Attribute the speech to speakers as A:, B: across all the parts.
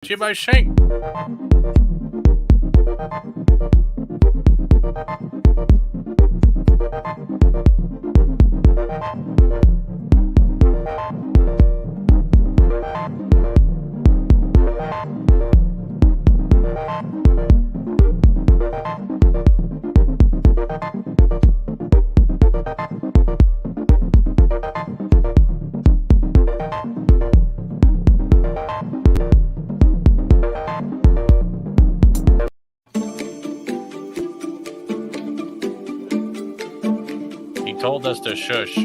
A: To you by Shank. He told us to shush.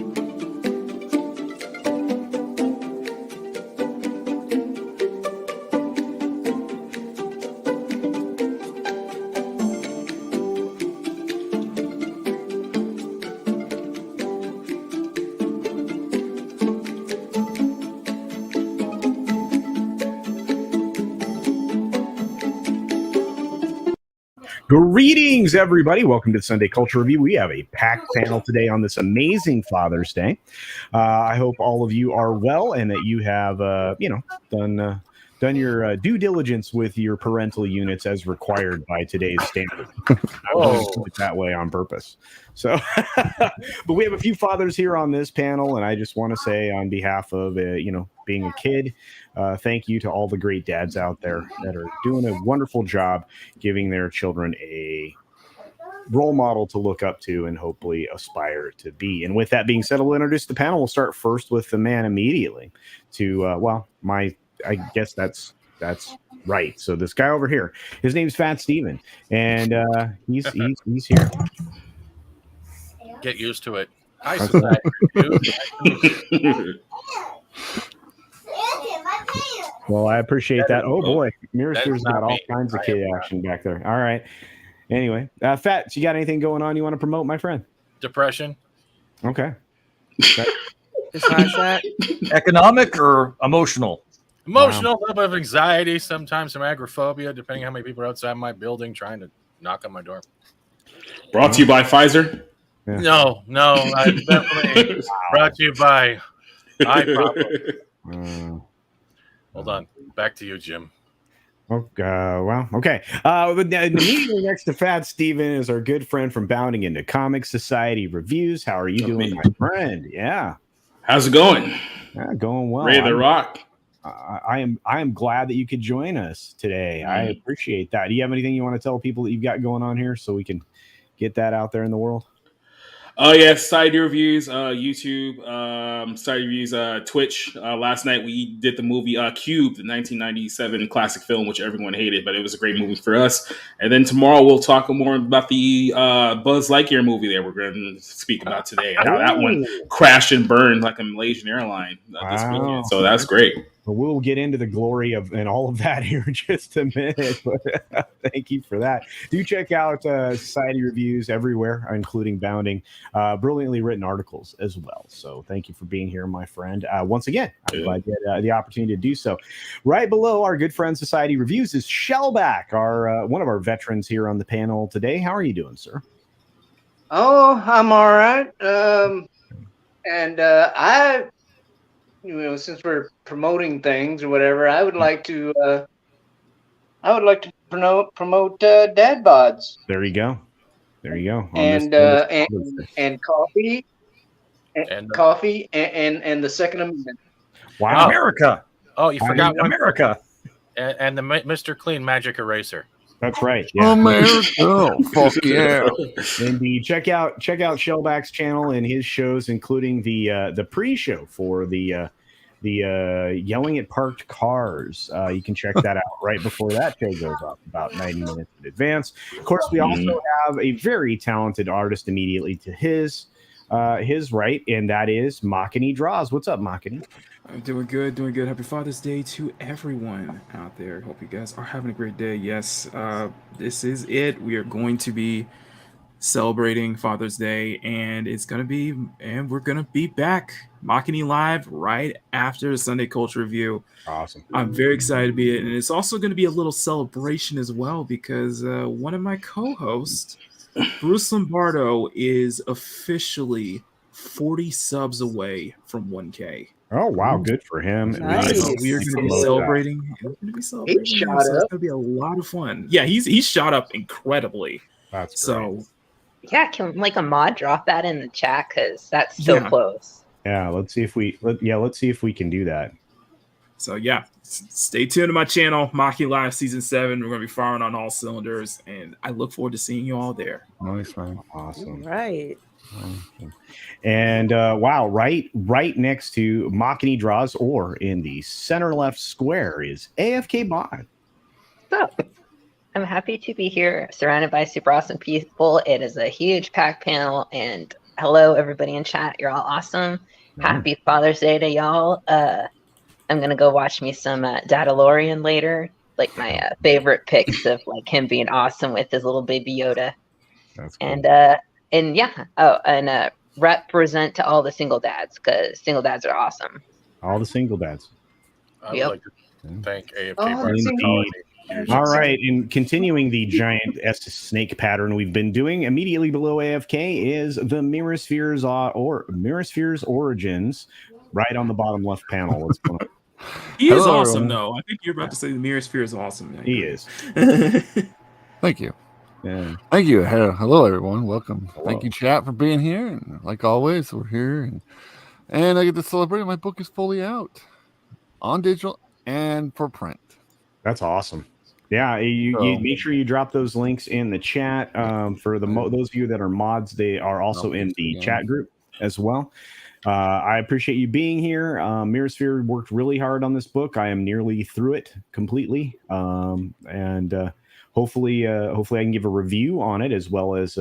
B: Greetings, everybody. Welcome to the Sunday Culture Review. We have a packed panel today on this amazing Father's Day. I hope all of you are well and that you have, done your due diligence with your parental units as required by today's standard. I was do it that way on purpose. So, but we have a few fathers here on this panel, and I just want to say, on behalf of being a kid, thank you to all the great dads out there that are doing a wonderful job giving their children a role model to look up to and hopefully aspire to be. And with that being said, I'll introduce the panel. We'll start first with the man immediately to, I guess that's right. So this guy over here, his name's Fat Steven, and he's here.
A: Get used to it. Hi, society.
B: Well, I appreciate that. Oh boy, Mirror's got all
A: me.
B: kinds of kid action back there. All right. Anyway, Fat, you got anything going on you want to promote, my friend?
A: Depression.
B: Okay.
C: It's not that economic or emotional.
A: Emotional, a little bit of anxiety, sometimes some agoraphobia, depending on how many people are outside my building trying to knock on my door.
D: Brought to you by Pfizer.
B: Yeah.
A: No, I definitely brought to you by iProblem. Hold on. Back to you, Jim.
B: Okay. Immediately next to Fat Steven is our good friend from Bounding into Comic Society Reviews. How are you doing, my friend? Yeah.
D: How's it going?
B: Going well.
D: Ready to rock?
B: I am glad that you could join us today. I appreciate that. Do you have anything you want to tell people that you've got going on here so we can get that out there in the world?
D: Oh, yeah. Society Reviews, YouTube, Society Reviews, Twitch. Last night we did the movie Cube, the 1997 classic film, which everyone hated, but it was a great movie for us. And then tomorrow we'll talk more about the Buzz Lightyear movie that we're going to speak about today. How that one crashed and burned like a Malaysian airline this weekend. So that's great.
B: Well, we'll get into the glory of and all of that here in just a minute. But thank you for that. Do check out Society Reviews everywhere, including Bounding. Brilliantly written articles as well. So thank you for being here, my friend. Once again, I'm glad you had the opportunity to do so. Right below our good friend Society Reviews is Shellback, our one of our veterans here on the panel today. How are you doing, sir?
E: Oh, I'm all right. Since we're promoting things or whatever, I would like to promote dad bods.
B: There you go.
E: And coffee, coffee, and the Second Amendment.
B: Wow,
C: America.
A: Oh, you forgot one.
C: America.
A: And the Mr. Clean Magic Eraser.
B: That's right. Yeah.
C: America. Oh, fuck yeah.
B: Indeed. Check out Shellback's channel and his shows, including the pre-show for the yelling at parked cars. You can check that out right before that show goes up, about 90 minutes in advance. Of course, we also have a very talented artist immediately to his right, and that is Makini Draws. What's up, Makini?
F: I'm doing good. Happy Father's Day to everyone out there. Hope you guys are having a great day. Yes, this is it. We are going to be celebrating Father's Day, and we're gonna be back Makini Live right after the Sunday Culture Review.
B: Awesome.
F: I'm very excited to be it, and it's also going to be a little celebration as well because one of my co-hosts, Bruce Lombardo, is officially 40 subs away from 1K.
B: Oh wow, good for him.
G: Nice.
F: So we are going to be celebrating. We're going to be celebrating him,
E: shot
F: so it's
E: up.
F: going to be a lot of fun. Yeah, he's shot up incredibly.
B: That's great.
F: So
G: Yeah, can like a mod drop that in the chat because that's so
F: Yeah.
G: close.
B: Yeah, let's see if we can do that.
F: So yeah, stay tuned to my channel, Maki Live Season 7. We're going to be firing on all cylinders, and I look forward to seeing you all there.
C: Nice, man.
B: Awesome.
H: Right.
B: And wow, right next to Makini Draws, or in the center left square, is AFK Bot.
G: So I'm happy to be here, surrounded by super awesome people. It is a huge packed panel, and hello everybody in chat. You're all awesome. Happy Father's Day to y'all. I'm gonna go watch me some Dadalorian later. Like my favorite pics of like him being awesome with his little baby Yoda.
B: That's cool.
G: And yeah. Oh, and represent to all the single dads because single dads are awesome.
B: All the single dads.
A: I would
G: Yep.
A: like to thank AFK
E: Oh,
A: for
B: indeed.
A: using
B: All right, and continuing the giant S snake pattern we've been doing, immediately below AFK is the Mirrorsphere's Origins, right on the bottom left panel. What's going on?
F: He is
C: Hello,
F: awesome,
C: everyone.
F: though. I think you're about to say the Mirror Sphere is awesome.
B: He is.
C: Thank you.
B: Yeah.
C: Thank you. Hello, everyone. Welcome.
B: Hello.
C: Thank you, chat, for being here. And like always, we're here, and I get to celebrate. My book is fully out on digital and for print.
B: That's awesome. Yeah, you make sure you drop those links in the chat. For those of you that are mods, they are also in the chat group as well. I appreciate you being here. Mirrorsphere worked really hard on this book. I am nearly through it completely, and hopefully I can give a review on it, as well as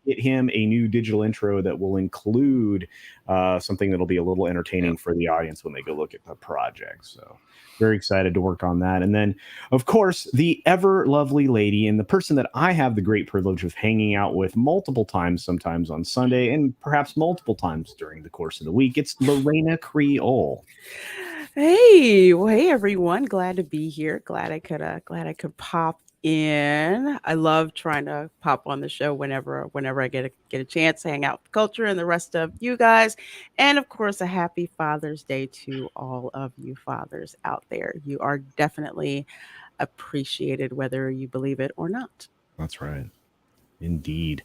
B: get him a new digital intro that will include something that'll be a little entertaining for the audience when they go look at the project. So very excited to work on that. And then, of course, the ever lovely lady, and the person that I have the great privilege of hanging out with multiple times, sometimes on Sunday, and perhaps multiple times during the course of the week. It's Lorena Creole.
H: Hey, well, hey everyone. Glad to be here. Glad I could pop in. I love trying to pop on the show whenever I get a chance to hang out with Culture and the rest of you guys. And of course, a happy Father's Day to all of you fathers out there. You are definitely appreciated, whether you believe it or not.
B: That's right. Indeed.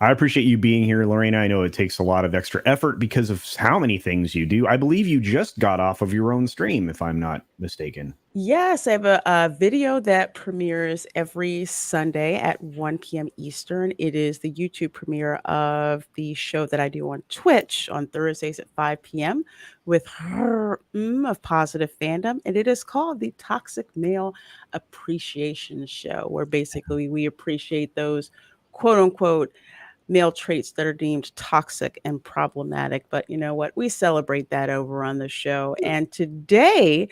B: I appreciate you being here, Lorena. I know it takes a lot of extra effort because of how many things you do. I believe you just got off of your own stream, if I'm not mistaken.
H: Yes, I have a video that premieres every Sunday at 1 p.m. Eastern. It is the YouTube premiere of the show that I do on Twitch on Thursdays at 5 p.m. with her of Positive Fandom. And it is called the Toxic Male Appreciation Show, where basically we appreciate those quote unquote male traits that are deemed toxic and problematic. But you know what? We celebrate that over on the show. And today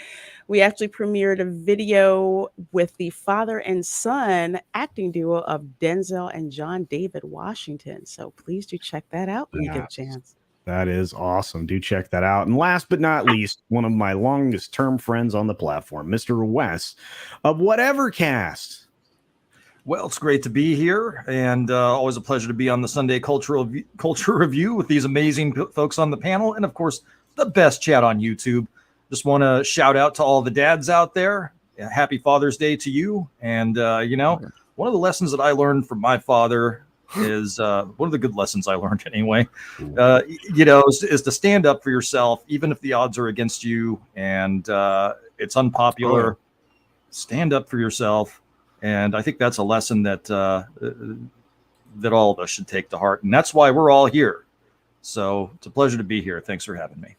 H: we actually premiered a video with the father and son acting duo of Denzel and John David Washington. So please do check that out when you get a chance.
B: That is awesome. Do check that out. And last but not least, one of my longest term friends on the platform, Mr. Wes of Whatever Cast.
I: Well, it's great to be here, and always a pleasure to be on the Sunday Culture Review with these amazing folks on the panel, and of course, the best chat on YouTube. Just want to shout out to all the dads out there. Happy Father's Day to you. And, one of the lessons that I learned from my father is one of the good lessons I learned anyway, is to stand up for yourself, even if the odds are against you and it's unpopular. Stand up for yourself. And I think that's a lesson that all of us should take to heart. And that's why we're all here. So it's a pleasure to be here. Thanks for having me.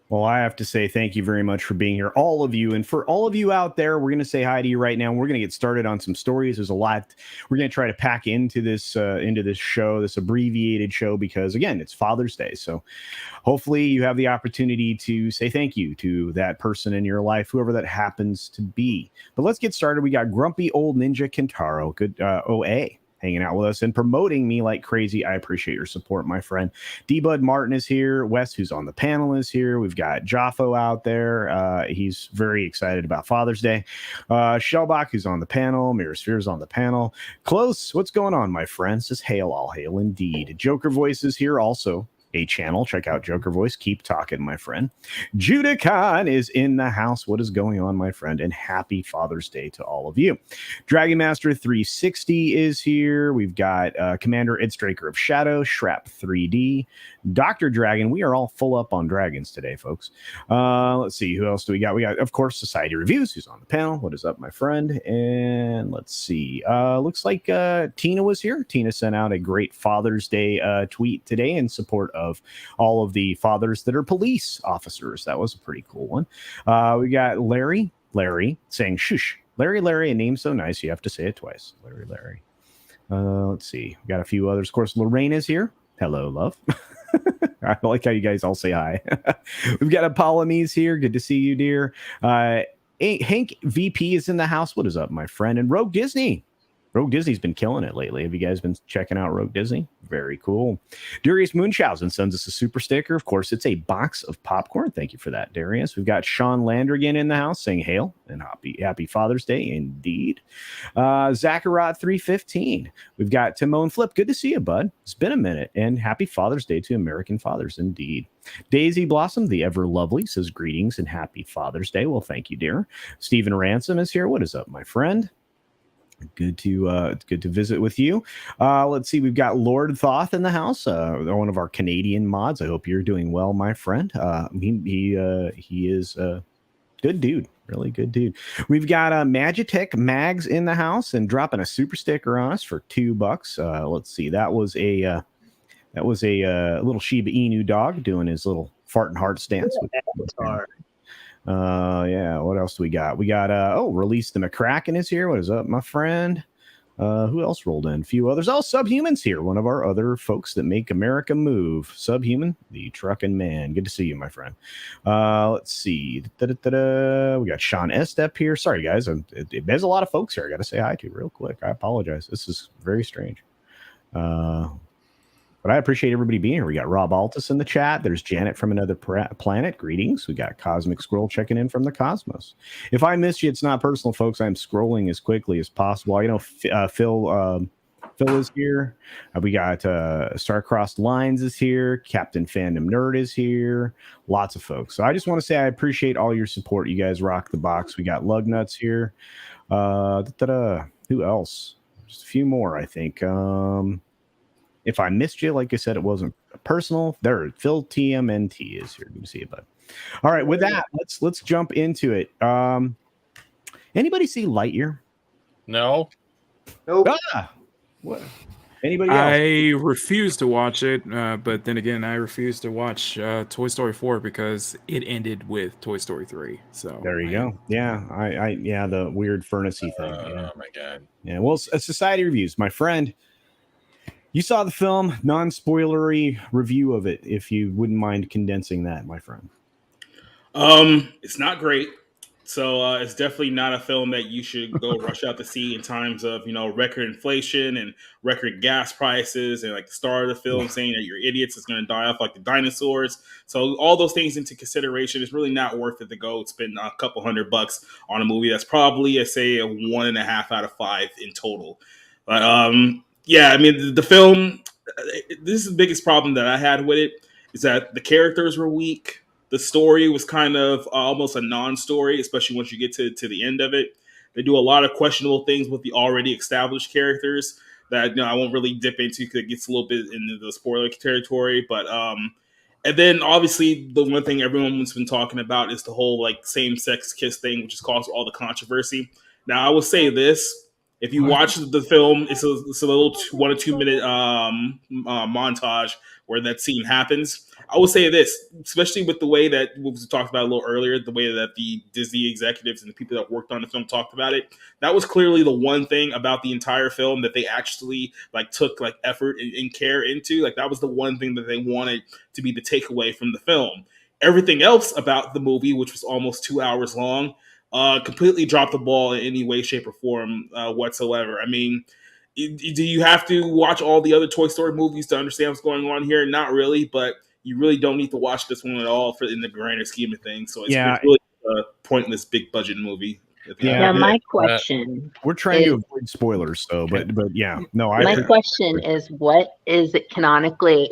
B: Well, I have to say thank you very much for being here, all of you. And for all of you out there, we're going to say hi to you right now. We're going to get started on some stories. There's a lot we're going to try to pack into this show, this abbreviated show, because, again, it's Father's Day. So hopefully you have the opportunity to say thank you to that person in your life, whoever that happens to be. But let's get started. We got Grumpy Old Ninja Kentaro, good OA, hanging out with us and promoting me like crazy. I appreciate your support, my friend. D-Bud Martin is here. Wes, who's on the panel, is here. We've got Jaffo out there. He's very excited about Father's Day. Shellbach, who's on the panel. Mirrorsphere's on the panel. Close, what's going on, my friends? Just hail, all hail indeed. Joker Voice is here also. a channel. Check out Joker Voice. Keep talking, my friend. Judah Khan is in the house. What is going on, my friend? And happy Father's Day to all of you. Dragon Master 360 is here. We've got Commander Ed Straker of Shadow, Shrap 3D, Dr. Dragon. We are all full up on dragons today, folks. Let's see. Who else do we got? We got, of course, Society Reviews, who's on the panel. What is up, my friend? And let's see. Looks like Tina was here. Tina sent out a great Father's Day tweet today in support of all of the fathers that are police officers. That was a pretty cool one. We got Larry saying, shush. Larry, a name so nice you have to say it twice. Larry. Let's see. We got a few others. Of course, Lorraine is here. Hello, love. I like how you guys all say hi. We've got Apollomies here. Good to see you, dear. Hank VP is in the house. What is up, my friend? And Rogue Disney. Rogue Disney's been killing it lately. Have you guys been checking out Rogue Disney? Very cool. Darius Munchausen sends us a super sticker. Of course, it's a box of popcorn. Thank you for that, Darius. We've got Sean Landrigan in the house saying hail and happy Father's Day indeed. Zacharot 315. We've got Timon Flip. Good to see you, bud. It's been a minute. And happy Father's Day to American fathers indeed. Daisy Blossom, the ever lovely, says greetings and happy Father's Day. Well, thank you, dear. Stephen Ransom is here. What is up, my friend? Good to visit with you. Let's see. We've got Lord Thoth in the house. One of our Canadian mods. I hope you're doing well, my friend. He is a good dude. Really good dude. We've got Magitech Mags in the house and dropping a super sticker on us for $2. Let's see. That was a little Shiba Inu dog doing his little fart and heart stance. Yeah, what else do we got? We got Release the McCracken is here. What is up, my friend? Who else rolled in? A few others. Subhuman's here, one of our other folks that make America move. Subhuman, the trucking man. Good to see you, my friend. Let's see. We got Sean Estep here. Sorry, guys. There's a lot of folks here I got to say hi to real quick. I apologize. This is very strange. But I appreciate everybody being here. We got Rob Altus in the chat. There's Janet from Another Planet. Greetings. We got Cosmic Scroll checking in from the cosmos. If I missed you, it's not personal, folks. I'm scrolling as quickly as possible. You know, Phil is here. We got Star-Crossed Lines is here. Captain Fandom Nerd is here. Lots of folks. So I just want to say I appreciate all your support. You guys rock the box. We got Lugnuts here. Who else? Just a few more, I think. If I missed you, like I said, it wasn't personal. There, Phil TMNT is here. Good to see you, bud. All right, with that, let's jump into it. Anybody see Lightyear?
A: No.
E: Nope.
B: What? Anybody else?
F: I refuse to watch it, but then again, I refuse to watch Toy Story 4 because it ended with Toy Story 3. So
B: there you go. Yeah, I the weird furnace-y thing. Yeah.
A: Oh my god.
B: Yeah. Well, Society Reviews, my friend. You saw the film, non-spoilery review of it, if you wouldn't mind condensing that, my friend.
D: It's not great. So it's definitely not a film that you should go rush out to see in times of, record inflation and record gas prices and like the start of the film saying that you're idiots, it's going to die off like the dinosaurs. So all those things into consideration, it's really not worth it to go spend a couple $100 on a movie that's probably, a 1.5 out of 5 in total. But yeah, I mean, the film, this is the biggest problem that I had with it, is that the characters were weak. The story was kind of almost a non-story, especially once you get to the end of it. They do a lot of questionable things with the already established characters that I won't really dip into because it gets a little bit into the spoiler territory. But and then obviously the one thing everyone's been talking about is the whole like same-sex kiss thing, which has caused all the controversy. Now, I will say this. If you watch the film, it's a little 1 or 2 minute montage where that scene happens. I will say this, especially with the way that we talked about a little earlier, the way that the Disney executives and the people that worked on the film talked about it. That was clearly the one thing about the entire film that they actually took effort and care into. That was the one thing that they wanted to be the takeaway from the film. Everything else about the movie, which was almost 2 hours long, completely dropped the ball in any way, shape, or form whatsoever. I mean, do you have to watch all the other Toy Story movies to understand what's going on here? Not really, but you really don't need to watch this one at all in the grander scheme of things. So it's really a pointless big budget movie.
G: Now, my question
B: we're trying to
G: is-
B: avoid spoilers, so but yeah, no.
G: My question is, what is it canonically?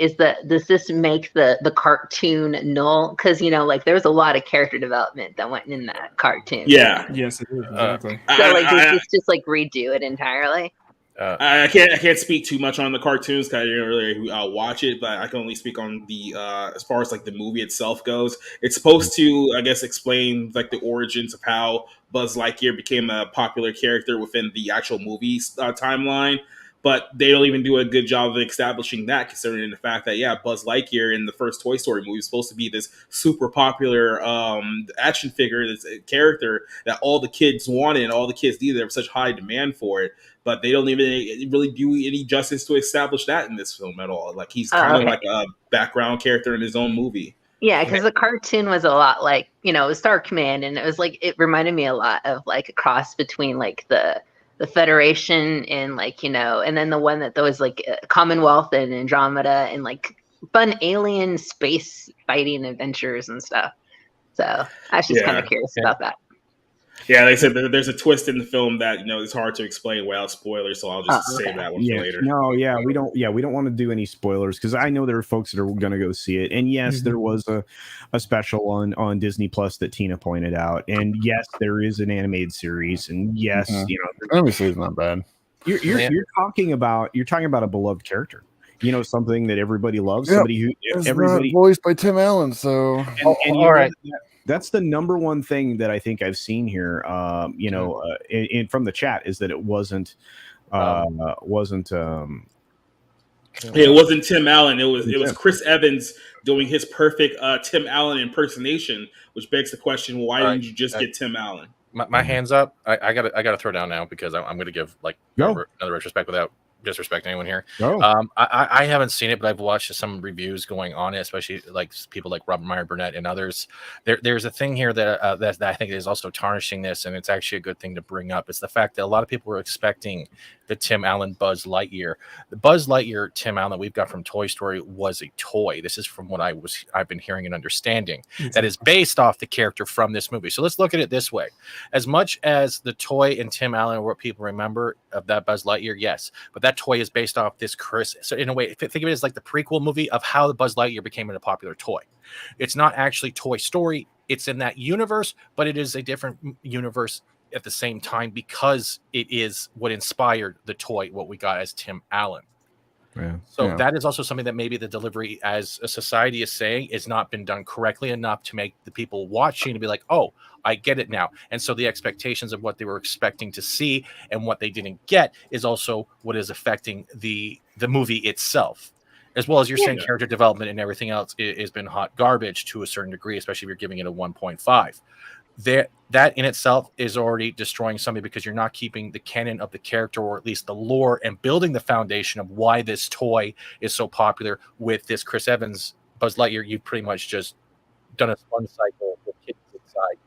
G: Does this make the cartoon null? Because like there's a lot of character development that went in that cartoon.
D: Yeah.
F: Yes, it is exactly.
G: So does this just redo it entirely?
D: I can't speak too much on the cartoons because I didn't really watch it, but I can only speak on the as far as the movie itself goes. It's supposed to, I guess, explain the origins of how Buzz Lightyear became a popular character within the actual movie timeline, but they don't even do a good job of establishing that, considering the fact that Buzz Lightyear in the first Toy Story movie is supposed to be this super popular action figure, this character that all the kids wanted and all the kids needed. There was such high demand for it. But they don't even really do any justice to establish that in this film at all. He's kind of like a background character in his own movie.
G: Yeah, because the cartoon was a lot it was Star Command, and it was it reminded me a lot of a cross between the Federation and and then the one that there was Commonwealth and Andromeda and fun alien space fighting adventures and stuff. So I was just kind of curious about that.
D: Yeah, like I said, there's a twist in the film that it's hard to explain without spoilers, so I'll just save that one for later.
B: No, we don't want to do any spoilers because I know there are folks that are going to go see it. And yes, there was a special on Disney Plus that Tina pointed out, and yes, there is an animated series, and yes,
C: obviously it's not bad.
B: You're talking about a beloved character. Something that everybody loves. Somebody who everybody
C: voiced by Tim Allen. So
B: all right. That's the number one thing that I think I've seen here, and from the chat is that it wasn't
D: it wasn't Tim Allen. It was Chris Evans doing his perfect Tim Allen impersonation, which begs the question: why didn't you just get Tim Allen?
A: My hands up. I gotta throw down now because I'm gonna give another retrospect without disrespect anyone here. I haven't seen it, but I've watched some reviews going on it, especially people like Robert Meyer Burnett and others. There's a thing here that I think is also tarnishing this, and it's actually a good thing to bring up. It's the fact that a lot of people were expecting the Tim Allen Buzz Lightyear. The Buzz Lightyear Tim Allen that we've got from Toy Story was a toy. This is from what I've been hearing and understanding that is based off the character from this movie. So let's look at it this way. As much as the toy and Tim Allen are what people remember of that Buzz Lightyear, yes, but that toy is based off this Chris. So in a way, think of it as the prequel movie of how the Buzz Lightyear became a popular toy. It's not actually Toy Story. It's in that universe, but it is a different universe at the same time because it is what inspired the toy, what we got as Tim Allen. That is also something that maybe the delivery as a society is saying has not been done correctly enough to make the people watching to be like, oh, I get it now. And so the expectations of what they were expecting to see and what they didn't get is also what is affecting the movie itself. As well as you're saying character development and everything else has been hot garbage to a certain degree, especially if you're giving it a 1.5. That in itself is already destroying something because you're not keeping the canon of the character, or at least the lore, and building the foundation of why this toy is so popular. With this Chris Evans Buzz Lightyear, you've pretty much just done a fun cycle with kids inside.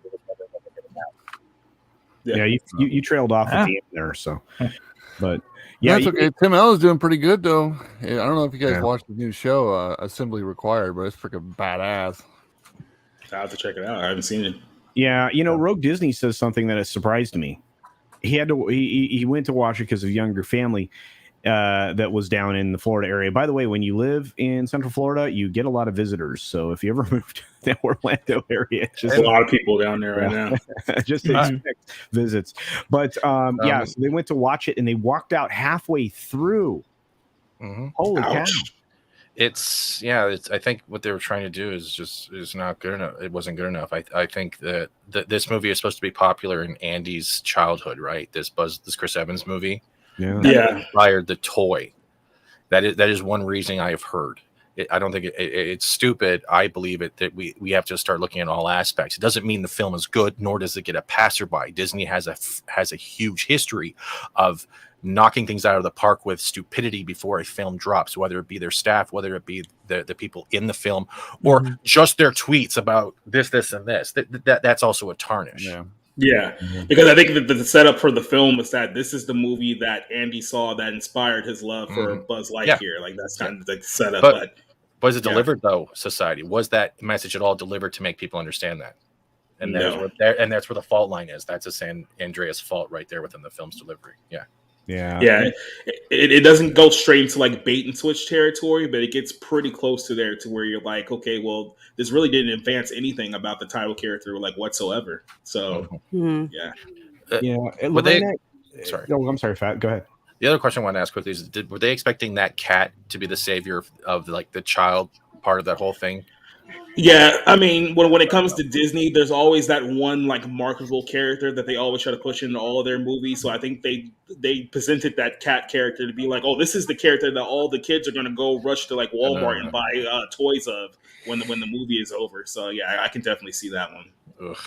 B: You trailed off at the end there, so but
C: that's okay. Tim Allen's doing pretty good though. I don't know if you guys watched the new show, Assembly Required, but it's freaking badass.
D: I have to check it out. I haven't seen it.
B: Yeah, Rogue Disney says something that has surprised me. He went to watch it because of younger family that was down in the Florida area. By the way, when you live in Central Florida, you get a lot so if you ever moved to the Orlando area,
D: there's a lot of people down there right now.
B: Just expect visits. But so they went to watch it and they walked out halfway through. Holy cow.
A: I think what they were trying to do is not good enough. It wasn't good enough. I think that this movie is supposed to be popular in Andy's childhood, right? This Chris Evans movie. That inspired the toy. That is one reason I have heard. I don't think it's stupid. I believe it that we have to start looking at all aspects. It doesn't mean the film is good, nor does it get a passerby. Disney has a huge history of knocking things out of the park with stupidity before a film drops, whether it be their staff, whether it be the people in the film, or just their tweets about this, and this. That's also a tarnish.
D: Yeah, because I think the setup for the film is that this is the movie that Andy saw that inspired his love for Buzz Lightyear. Like that's kind of the setup. But
A: was it delivered though? Society, was that message at all delivered to make people understand that? And that's where the fault line is. That's a San Andreas fault right there within the film's delivery. Yeah.
D: It doesn't go straight into like bait and switch territory, but it gets pretty close to there to where you're like, okay, well, this really didn't advance anything about the title character like whatsoever. So yeah.
A: Sorry.
B: No, I'm sorry, Fat. Go ahead.
A: The other question I want to ask quickly is: were they expecting that cat to be the savior of like the child part of that whole thing?
D: Yeah, I mean, when it comes to Disney, there's always that one like marketable character that they always try to push into all of their movies. So I think they presented that cat character to be like, oh, this is the character that all the kids are going to go rush to like Walmart and buy toys of when the movie is over. So yeah, I can definitely see that one.
A: Ugh.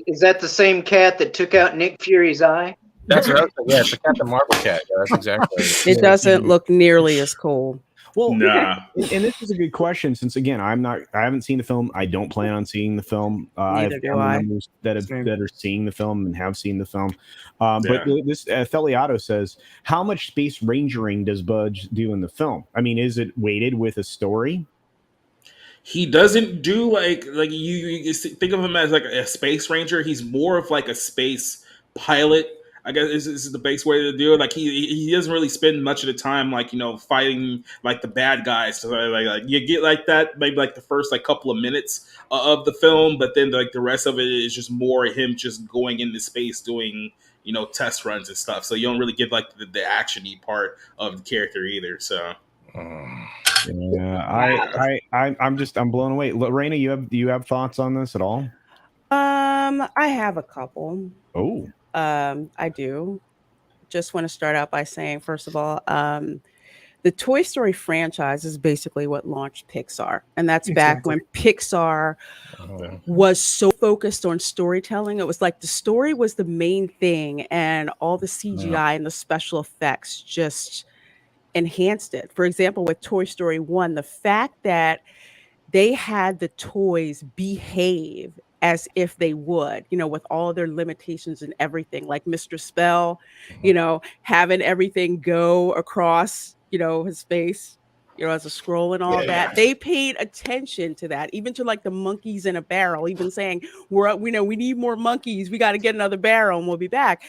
E: Is that the same cat that took out Nick Fury's eye?
A: That's right. Yeah, it's the Captain Marvel cat. Yeah, that's exactly.
H: It doesn't look nearly as cool.
B: Well, and this is a good question since again I haven't seen the film. I don't plan on seeing the film. I have family members that are seeing the film and have seen the film. But this Feliato says, how much space rangering does Budge do in the film? I mean, is it weighted with a story?
D: He doesn't do like you think of him as like a space ranger. He's more of like a space pilot. I guess this is the base way to do it. Like he doesn't really spend much of the time like fighting like the bad guys. So like you get like that maybe like the first like couple of minutes of the film, but then like the rest of it is just more him just going into space doing test runs and stuff. So you don't really get like the action-y part of the character either. So.
B: Yeah, I'm blown away. Lorena, you have thoughts on this at all?
H: I have a couple.
B: Oh.
H: I do. Just want to start out by saying, first of all, the Toy Story franchise is basically what launched Pixar. And that's back when Pixar was so focused on storytelling. It was like the story was the main thing, and all the CGI and the special effects just enhanced it. For example, with Toy Story 1, the fact that they had the toys behave as if they would, with all their limitations and everything, like Mr. Spell, having everything go across, his face, as a scroll and all that. Yeah. They paid attention to that, even to like the monkeys in a barrel, even saying, we need more monkeys. We got to get another barrel and we'll be back.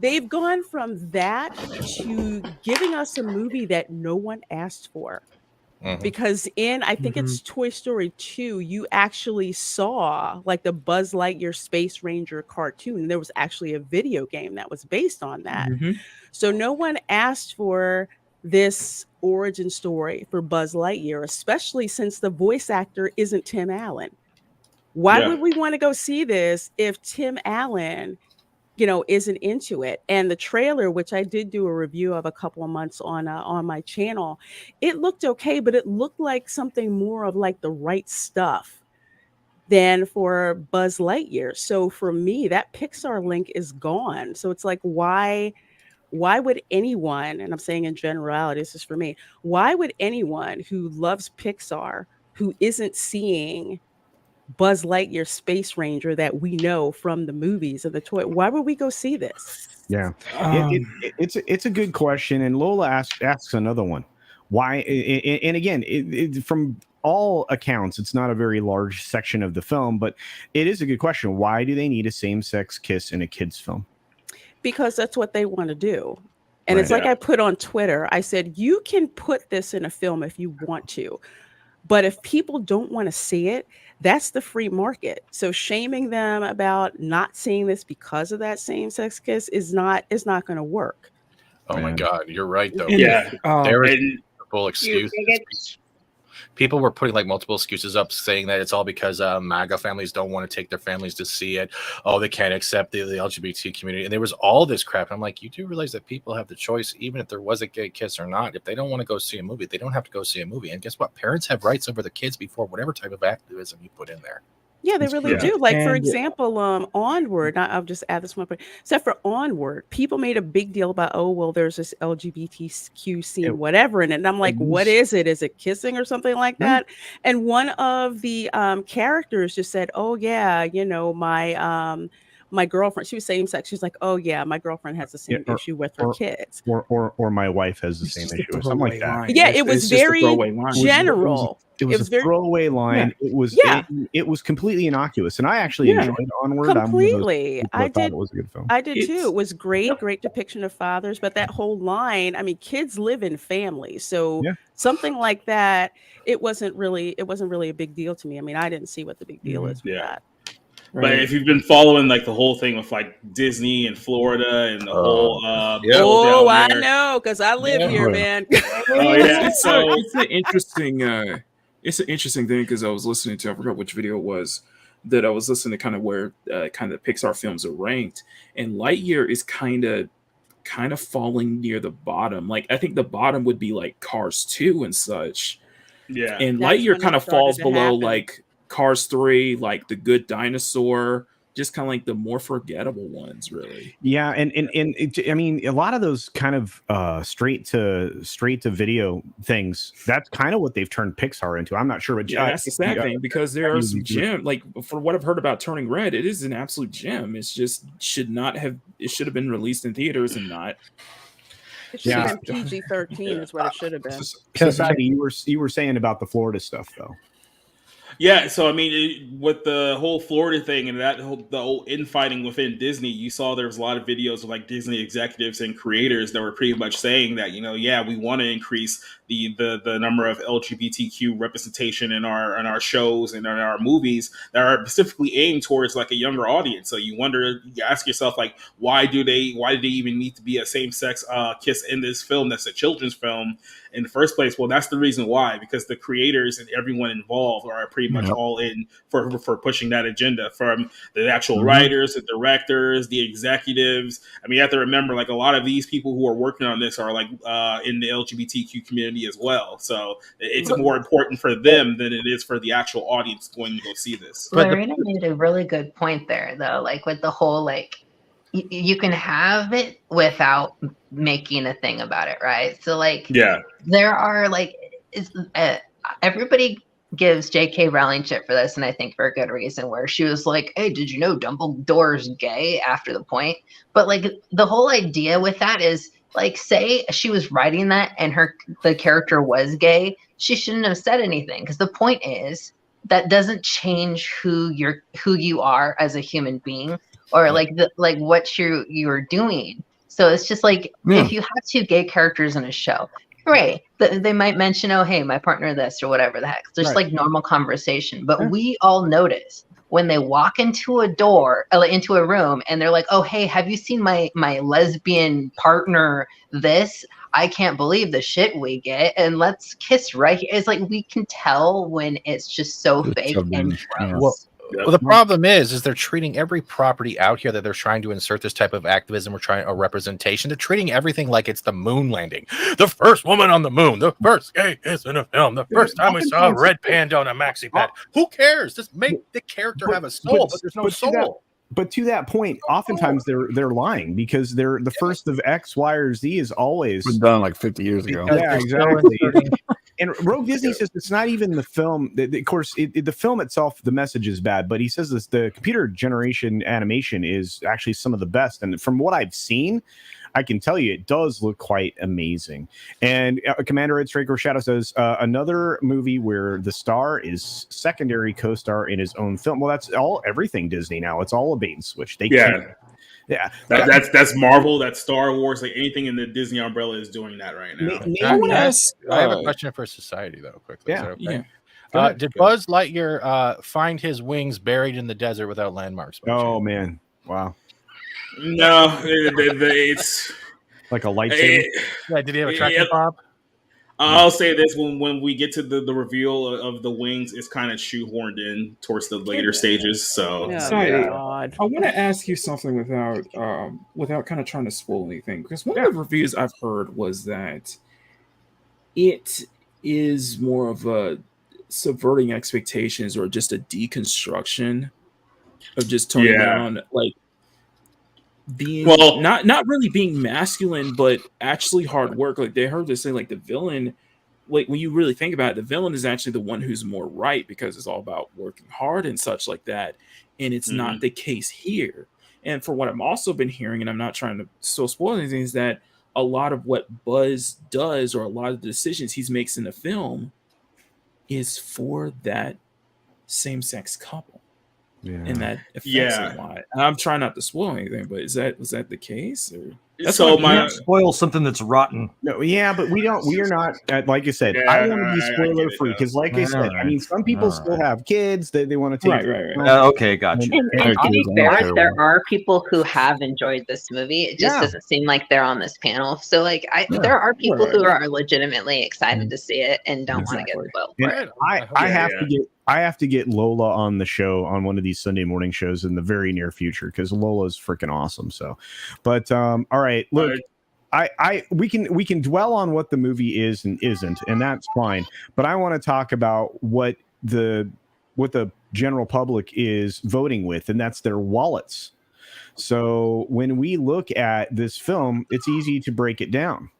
H: They've gone from that to giving us a movie that no one asked for. Because I think it's Toy Story 2, you actually saw like the Buzz Lightyear Space Ranger cartoon. There was actually a video game that was based on that. So no one asked for this origin story for Buzz Lightyear, especially since the voice actor isn't Tim Allen. Why would we want to go see this if Tim Allen isn't into it? And the trailer, which I did do a review of a couple of months on my channel, it looked okay, but it looked like something more of like the right stuff than for Buzz Lightyear. So for me, that Pixar link is gone. So it's like, why would anyone, and I'm saying in generality, this is for me, why would anyone who loves Pixar, who isn't seeing Buzz Lightyear Space Ranger that we know from the movies of the toy, why would we go see this?
B: Yeah, it's a good question, and Lola asks another one. Why? And again, from all accounts, it's not a very large section of the film, but it is a good question. Why do they need a same-sex kiss in a kids' film?
H: Because that's what they want to do. And it's like I put on Twitter, I said, you can put this in a film if you want to, but if people don't want to see it, that's the free market. So shaming them about not seeing this because of that same-sex kiss is not going to work.
A: Oh my God, you're right though.
D: Yeah,
A: there is multiple excuses. People were putting like multiple excuses up, saying that it's all because MAGA families don't want to take their families to see it. Oh, they can't accept the LGBT community, and there was all this crap. I'm like, you do realize that people have the choice, even if there was a gay kiss or not. If they don't want to go see a movie, they don't have to go see a movie. And guess what? Parents have rights over the kids before whatever type of activism you put in there.
H: Yeah, they really do. Like, for example, Onward, I'll just add this one point. Except for Onward, people made a big deal about, oh, well, there's this LGBTQ scene, whatever in it. And I'm like, what is it? Is it kissing or something like that? And one of the characters just said, oh, yeah, my my girlfriend, she was same sex. She's like, oh yeah, my girlfriend has the same issue with her kids.
B: Or my wife has the same issue, or something like that.
F: Line.
H: Yeah, it was very general.
B: It was a throwaway line.
H: Yeah.
B: It was completely innocuous, and I actually enjoyed Onward.
H: Completely.
B: I did. It was a good film.
H: I did too. It was great depiction of fathers, but that whole line, I mean, kids live in families, so something like that, it wasn't really a big deal to me. I mean, I didn't see what the big deal is with that.
D: Right. But if you've been following like the whole thing with like Disney and Florida and the whole
H: I know, because I live here, man.
F: So it's an interesting thing, because I was listening to, I forgot which video it was, that I was listening to kind of where kind of Pixar films are ranked, and Lightyear is kind of falling near the bottom. Like I think the bottom would be like Cars 2 and such. Yeah. And Lightyear kind of falls below like Cars 3, like The Good Dinosaur, just kind of like the more forgettable ones, really.
B: Yeah, and I mean, a lot of those kind of straight to video things. That's kind of what they've turned Pixar into. I'm not sure, but
F: that's the sad thing, because there are some gem. Like for what I've heard about Turning Red, it is an absolute gem. It's just should have been released in theaters and not.
H: It should have been PG-13 is what it should have been.
B: Society, you were saying about the Florida stuff though.
D: Yeah, so I mean, with the whole Florida thing and the whole infighting within Disney, you saw there was a lot of videos of like Disney executives and creators that were pretty much saying that, we want to increase the number of LGBTQ representation in our shows and in our movies that are specifically aimed towards like a younger audience. So you ask yourself, like, why do they even need to be a same-sex kiss in this film that's a children's film in the first place? Well, that's the reason why, because the creators and everyone involved are pretty much all in for pushing that agenda, from the actual writers, the directors, the executives. I mean, you have to remember, like, a lot of these people who are working on this are like in the LGBTQ community as well. So it's more important for them than it is for the actual audience going to go see this.
G: Lorena made a really good point there, though, like with the whole, like, you can have it without making a thing about it, right? So, like, there are, like, everybody gives J.K. Rowling shit for this, and I think for a good reason, where she was like, hey, did you know Dumbledore's gay after the point? But, like, the whole idea with that is, like, say she was writing that and the character was gay, she shouldn't have said anything, because the point is that doesn't change who you are as a human being, or like what you're doing. So it's just like, if you have two gay characters in a show, great, they might mention, oh, hey, my partner this or whatever the heck, just like normal conversation. But we all notice when they walk into a room and they're like, oh, hey, have you seen my lesbian partner this? I can't believe the shit we get, and let's kiss right here. It's like, we can tell when it's just so fake and gross.
A: Well, the problem is they're treating every property out here that they're trying to insert this type of activism or trying a representation. They're treating everything like it's the moon landing, the first woman on the moon, the first gay kiss in a film, the first time we saw a red panda on a maxi pad. Who cares? Just make the character have a soul, but there's no soul.
B: But to that point, oftentimes they're lying, because they're the first of X, Y, or Z is always
C: been done like 50 years ago.
B: Yeah, exactly. And Rogue Disney says it's not even the film. Of course, the film itself, the message is bad, but he says this: the computer generation animation is actually some of the best. And from what I've seen, I can tell you it does look quite amazing. And Commander Ed Straker Shadow says another movie where the star is secondary co-star in his own film. Well, that's everything Disney now. It's all a bait and switch.
D: That's Marvel, that's Star Wars, like anything in the Disney umbrella is doing that right now.
A: I have a question for society though, quickly. Did Buzz Lightyear find his wings buried in the desert without landmarks?
B: Oh man, wow.
D: No, it's
B: like a lightsaber.
A: Did he have a tracking fob?
D: I'll say this: when we get to the reveal of the wings, it's kind of shoehorned in towards the later stages. So,
F: I want to ask you something without kind of trying to spoil anything, because one of the reviews I've heard was that it is more of a subverting expectations, or just a deconstruction of just toning down, like, being not really being masculine, but actually hard work. Like, they heard this say, like, the villain, like, when you really think about it, the villain is actually the one who's more right, because it's all about working hard and such like that. And it's not the case here. And for what I've also been hearing, and I'm not trying to so spoil anything, is that a lot of what Buzz does, or a lot of the decisions he makes in the film, is for that same-sex couple. And that affects a lot. I'm trying not to spoil anything, but was that the case? Or
I: that's so my spoil something that's rotten.
B: No, yeah, but we are not like I said. I want to be spoiler free because, like I said, I mean, some people still have kids that they want to take.
F: Right.
I: Okay, gotcha.
G: And to be fair, there are people who have enjoyed this movie. It just doesn't seem like they're on this panel. So, like, there are people who are legitimately excited to see it and don't want to get spoiled for it.
B: I have to get Lola on the show on one of these Sunday morning shows in the very near future because Lola's freaking awesome. So, but all right, look, we can dwell on what the movie is and isn't, and that's fine. But I want to talk about what the general public is voting with, and that's their wallets. So when we look at this film, it's easy to break it down.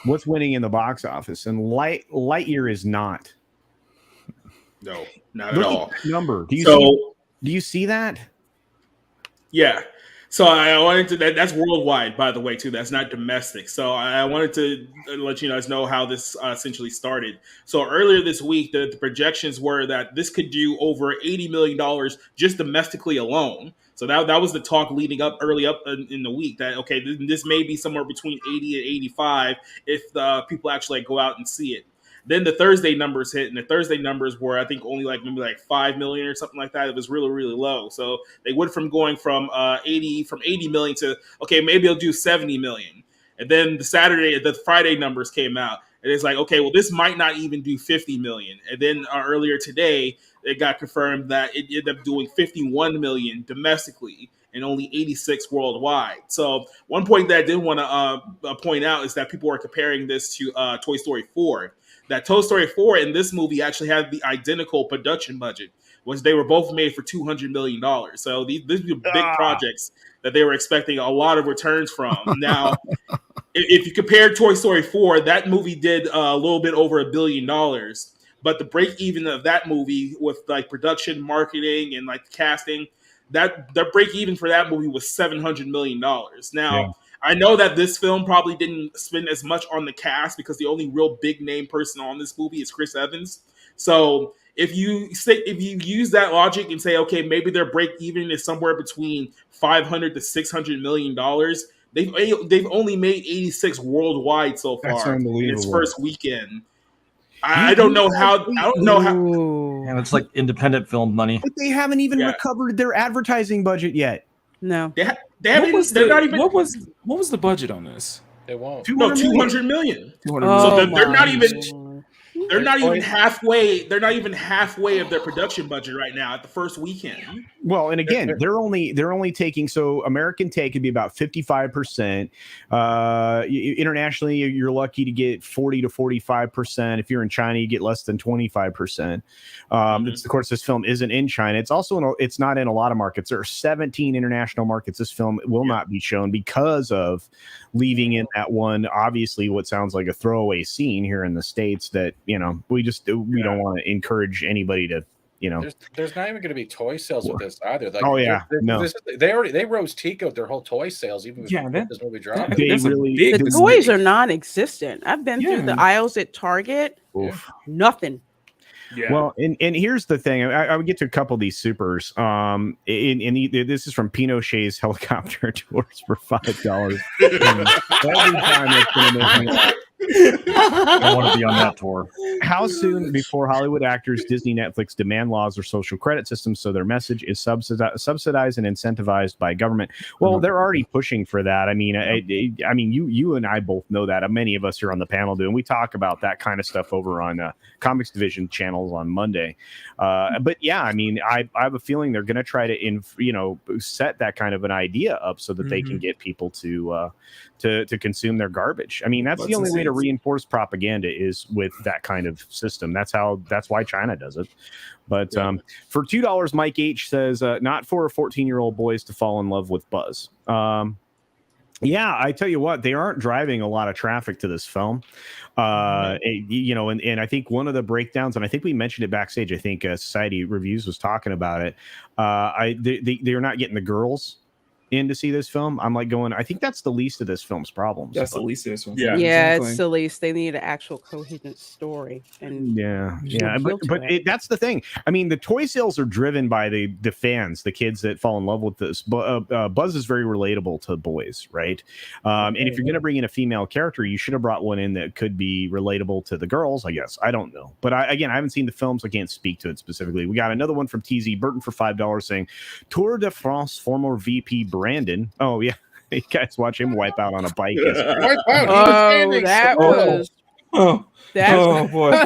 B: What's winning in the box office? And Lightyear is not.
D: No, not at all.
B: Number. Do you see that?
D: Yeah. So I wanted to. That's worldwide, by the way, too. That's not domestic. So I wanted to let you guys know how this essentially started. So earlier this week, the projections were that this could do over $80 million just domestically alone. So that was the talk leading up early up in the week. That okay, this may be somewhere between 80 and 85 if the people actually go out and see it. Then the Thursday numbers hit, and the Thursday numbers were, I think, only maybe 5 million or something like that. It was really, really low. So they went from going from 80 million to, okay, maybe I'll do 70 million. And then the Friday numbers came out, and it's like, okay, well, this might not even do 50 million. And then earlier today, it got confirmed that it ended up doing 51 million domestically and only 86 worldwide. So one point that I did want to point out is that people are comparing this to Toy Story 4. That Toy Story 4 and this movie actually had the identical production budget, which they were both made for $200 million. So these were big projects that they were expecting a lot of returns from. Now, if you compare Toy Story 4, that movie did a little bit over $1 billion. But the break even of that movie with like production, marketing, and like casting, the break even for that movie was $700 million. Now, I know that this film probably didn't spend as much on the cast because the only real big name person on this movie is Chris Evans. So if you use that logic and say, okay, maybe their break even is somewhere between $500 to $600 million, they've only made 86 worldwide so far in its first weekend. I don't know how.
I: And it's like independent film money,
B: but they haven't even recovered their advertising budget yet.
H: No,
F: what was the budget on this?
A: They won't.
D: 200 million.
H: Oh,
D: so they're not even. They're not even halfway. They're not even halfway of their production budget right now at the first weekend.
B: Well, and again, they're only taking, so American take could be about 55%. Internationally, you're lucky to get 40 to 45%. If you're in China, you get less than 25%. Of course, this film isn't in China. It's also it's not in a lot of markets. There are 17 international markets. This film will not be shown because of leaving in that one, obviously, what sounds like a throwaway scene here in the States that, we don't want to encourage anybody to,
A: There's not even going to be toy sales with this either. Like,
B: no.
A: They rose Tico'd their whole toy sales even before this movie dropped.
H: The toys are non-existent. I've been through the aisles at Target. Nothing.
B: Yeah. Well, and here's the thing. I would get to a couple of these supers. This is from Pinochet's Helicopter Tours for $5. Every time it's going to make me
I: I want to be on that tour.
B: How soon before Hollywood actors, Disney, Netflix demand laws or social credit systems so their message is subsidized and incentivized by government? Well, they're already pushing for that. I mean, you and I both know that. Many of us here on the panel do, and we talk about that kind of stuff over on Comics Division channels on Monday. But yeah, I mean, I have a feeling they're going to try to set that kind of an idea up so that they can get people to consume their garbage. I mean, that's the only way to reinforce propaganda is with that kind of system. That's why China does it. But for $2, Mike H says, not for 14-year-old boys to fall in love with Buzz. Yeah, I tell you what, they aren't driving a lot of traffic to this film. And I think one of the breakdowns, and I think we mentioned it backstage, I think Society Reviews was talking about it. They're not getting the girls in to see this film. I'm like going, I think that's the least of this film's problems.
F: That's the least of this one.
D: Yeah.
H: Yeah,
F: exactly.
H: it's the least. They need an actual coherent story. And
B: Yeah,
H: there's no appeal to
B: but
H: it.
B: that's the thing. I mean, the toy sales are driven by the fans, the kids that fall in love with this. Buzz is very relatable to boys, right? And if you're going to bring in a female character, you should have brought one in that could be relatable to the girls, I guess. I don't know. But I haven't seen the film, so I can't speak to it specifically. We got another one from TZ Burton for $5 saying, Tour de France former VP Brandon. Oh, yeah. You guys watch him wipe out on a bike.
A: Wipe out.
H: Oh, that was...
F: Oh,
H: That,
F: oh boy.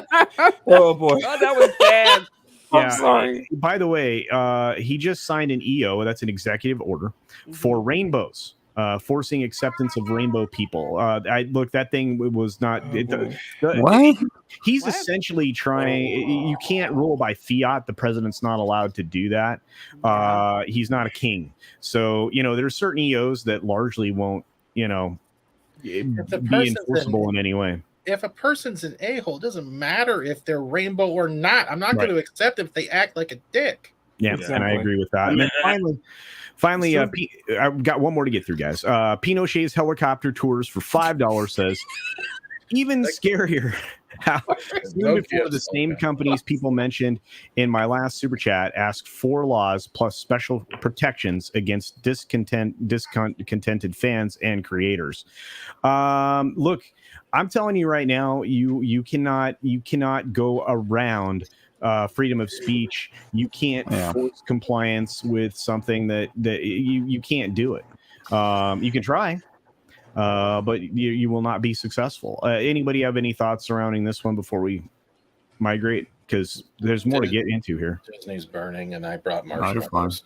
F: Oh boy.
H: Oh, that was bad.
F: I'm sorry.
B: By the way, he just signed an EO, that's an executive order, for rainbows, forcing acceptance of rainbow people. That thing was not.
C: What?
B: He's essentially trying. You can't rule by fiat. The president's not allowed to do that. He's not a king. So, there's certain EOs that largely won't, be enforceable in any way.
A: If a person's an a-hole, it doesn't matter if they're rainbow or not. I'm not going to accept if they act like a dick.
B: Yeah, exactly. And I agree with that. And then finally, I've got one more to get through, guys. Pinochet's helicopter tours for $5 says, even scarier. How before the same companies people mentioned in my last super chat asked 4 laws plus special protections against discontented fans and creators. Look, I'm telling you right now, you cannot go around freedom of speech. You can't force compliance with something that you can't do it. You can try. But you will not be successful. Anybody have any thoughts surrounding this one before we migrate? Because there's more to get into here.
A: Disney's burning, and I brought marshmallows.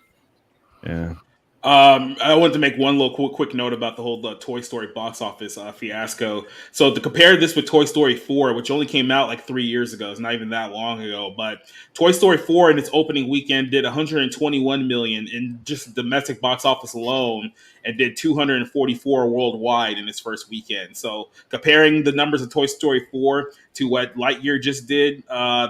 B: Yeah.
D: I wanted to make one little quick note about the whole Toy Story box office fiasco. So to compare this with Toy Story 4, which only came out like 3 years ago, it's not even that long ago, but Toy Story 4 in its opening weekend did 121 million in just domestic box office alone, and did 244 worldwide in its first weekend. So comparing the numbers of Toy Story 4 to what Lightyear just did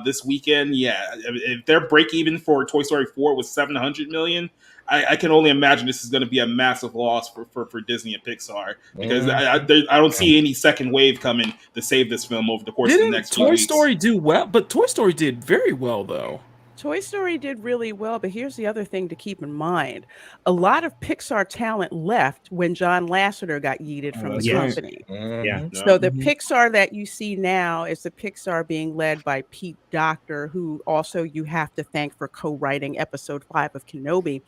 D: this weekend, if their break even for Toy Story 4 was 700 million, I can only imagine this is going to be a massive loss for Disney and Pixar, because I don't see any second wave coming to save this film over the course of the next 2 weeks.
F: Toy Story do well? But Toy Story did very well, though.
H: Toy Story did really well, but here's the other thing to keep in mind. A lot of Pixar talent left when John Lasseter got yeeted from the company.
B: Yeah.
H: So the Pixar that you see now is the Pixar being led by Pete Docter, who also you have to thank for co-writing episode 5 of Kenobi.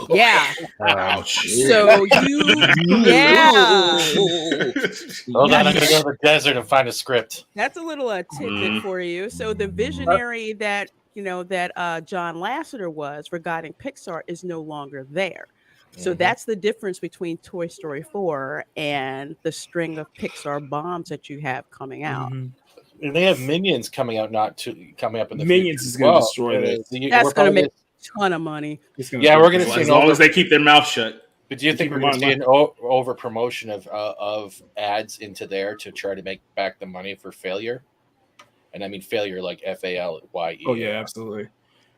H: Yeah.
D: Ouch.
H: So
A: Hold on, I'm going to go to the desert and find a script.
H: That's a little tidbit for you. So the visionary that John Lasseter was regarding Pixar is no longer there. So that's the difference between Toy Story 4 and the string of Pixar bombs that you have coming out.
A: And they have Minions coming up coming up in the
F: Minions
A: future.
F: Is going to destroy this.
H: That's going to make a ton of money.
A: We're going to see
D: as long as they keep their mouth shut.
A: But do you think we're going to see an over promotion of ads into there to try to make back the money for failure? And I mean failure like FALYE.
F: Oh yeah, absolutely.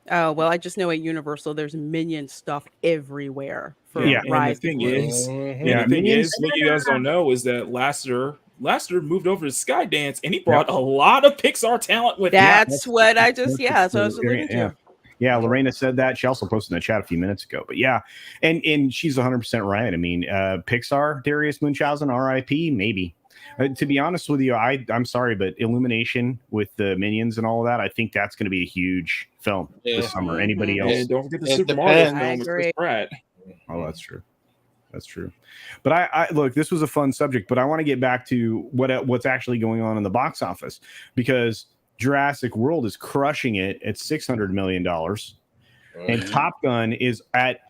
H: Oh well, I just know at Universal there's Minion stuff everywhere.
F: And the thing is, what you guys don't know is that Lasseter moved over to Skydance, and he brought a lot of Pixar talent with him.
H: That's what I just so I was alluding to.
B: Yeah, Lorena said that. She also posted in the chat a few minutes ago. But yeah, and she's 100% right. I mean, Pixar, Darius Munchausen, RIP, maybe. To be honest with you, I'm sorry, but Illumination with the Minions and all of that, I think that's going to be a huge film this summer. Anybody else?
F: And don't forget the Super Mario film with Chris Pratt.
B: Oh, that's true. That's true. But I look, this was a fun subject, but I want to get back to what's actually going on in the box office, because Jurassic World is crushing it at $600 million. And Top Gun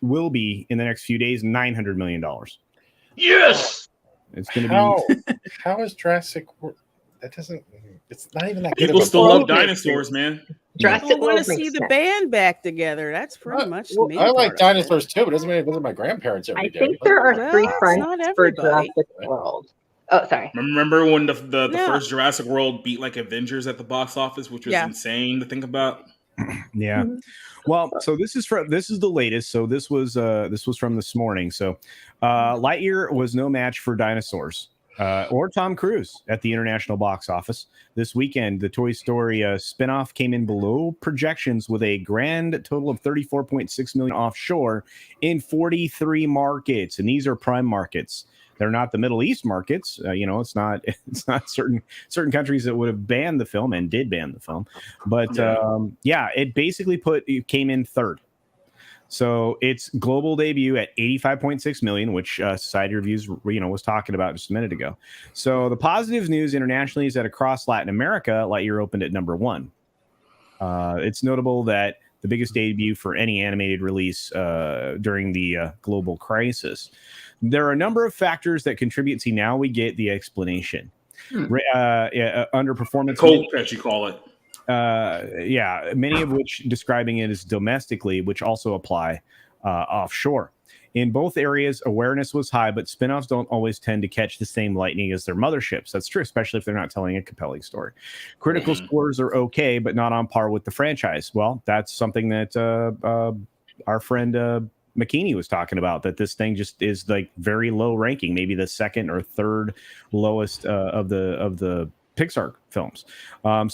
B: will be in the next few days $900 million.
E: Yes.
B: It's going to
A: be. How is Jurassic World? That doesn't. It's not even that good.
D: People still love dinosaurs, man.
H: Jurassic want to see the band back together. That's pretty much the main
A: I like
H: part
A: dinosaurs too, but it doesn't mean I visit my grandparents every day.
E: I think there are 3 fronts for Jurassic World. Oh, sorry.
D: Remember when the first Jurassic World beat like Avengers at the box office, which was insane to think about?
B: Yeah. Well, so this is the latest. So this was from this morning. So Lightyear was no match for dinosaurs or Tom Cruise at the international box office this weekend. The Toy Story spinoff came in below projections with a grand total of 34.6 million offshore in 43 markets, and these are prime markets. They're not the Middle East markets. It's not certain countries that would have banned the film and did ban the film. But it came in third. So its global debut at 85.6 million, which Society Reviews was talking about just a minute ago. So the positive news internationally is that across Latin America, Lightyear opened at number 1. It's notable that the biggest debut for any animated release during the global crisis. There are a number of factors that contribute. See, now we get the explanation. Underperformance.
D: Cold, as you call it.
B: Many of which describing it as domestically, which also apply offshore. In both areas, awareness was high, but spinoffs don't always tend to catch the same lightning as their motherships. That's true, especially if they're not telling a compelling story. Critical scores are okay, but not on par with the franchise. Well, that's something that our friend McKinney was talking about, that this thing just is like very low ranking, maybe the second or third lowest of the Pixar films.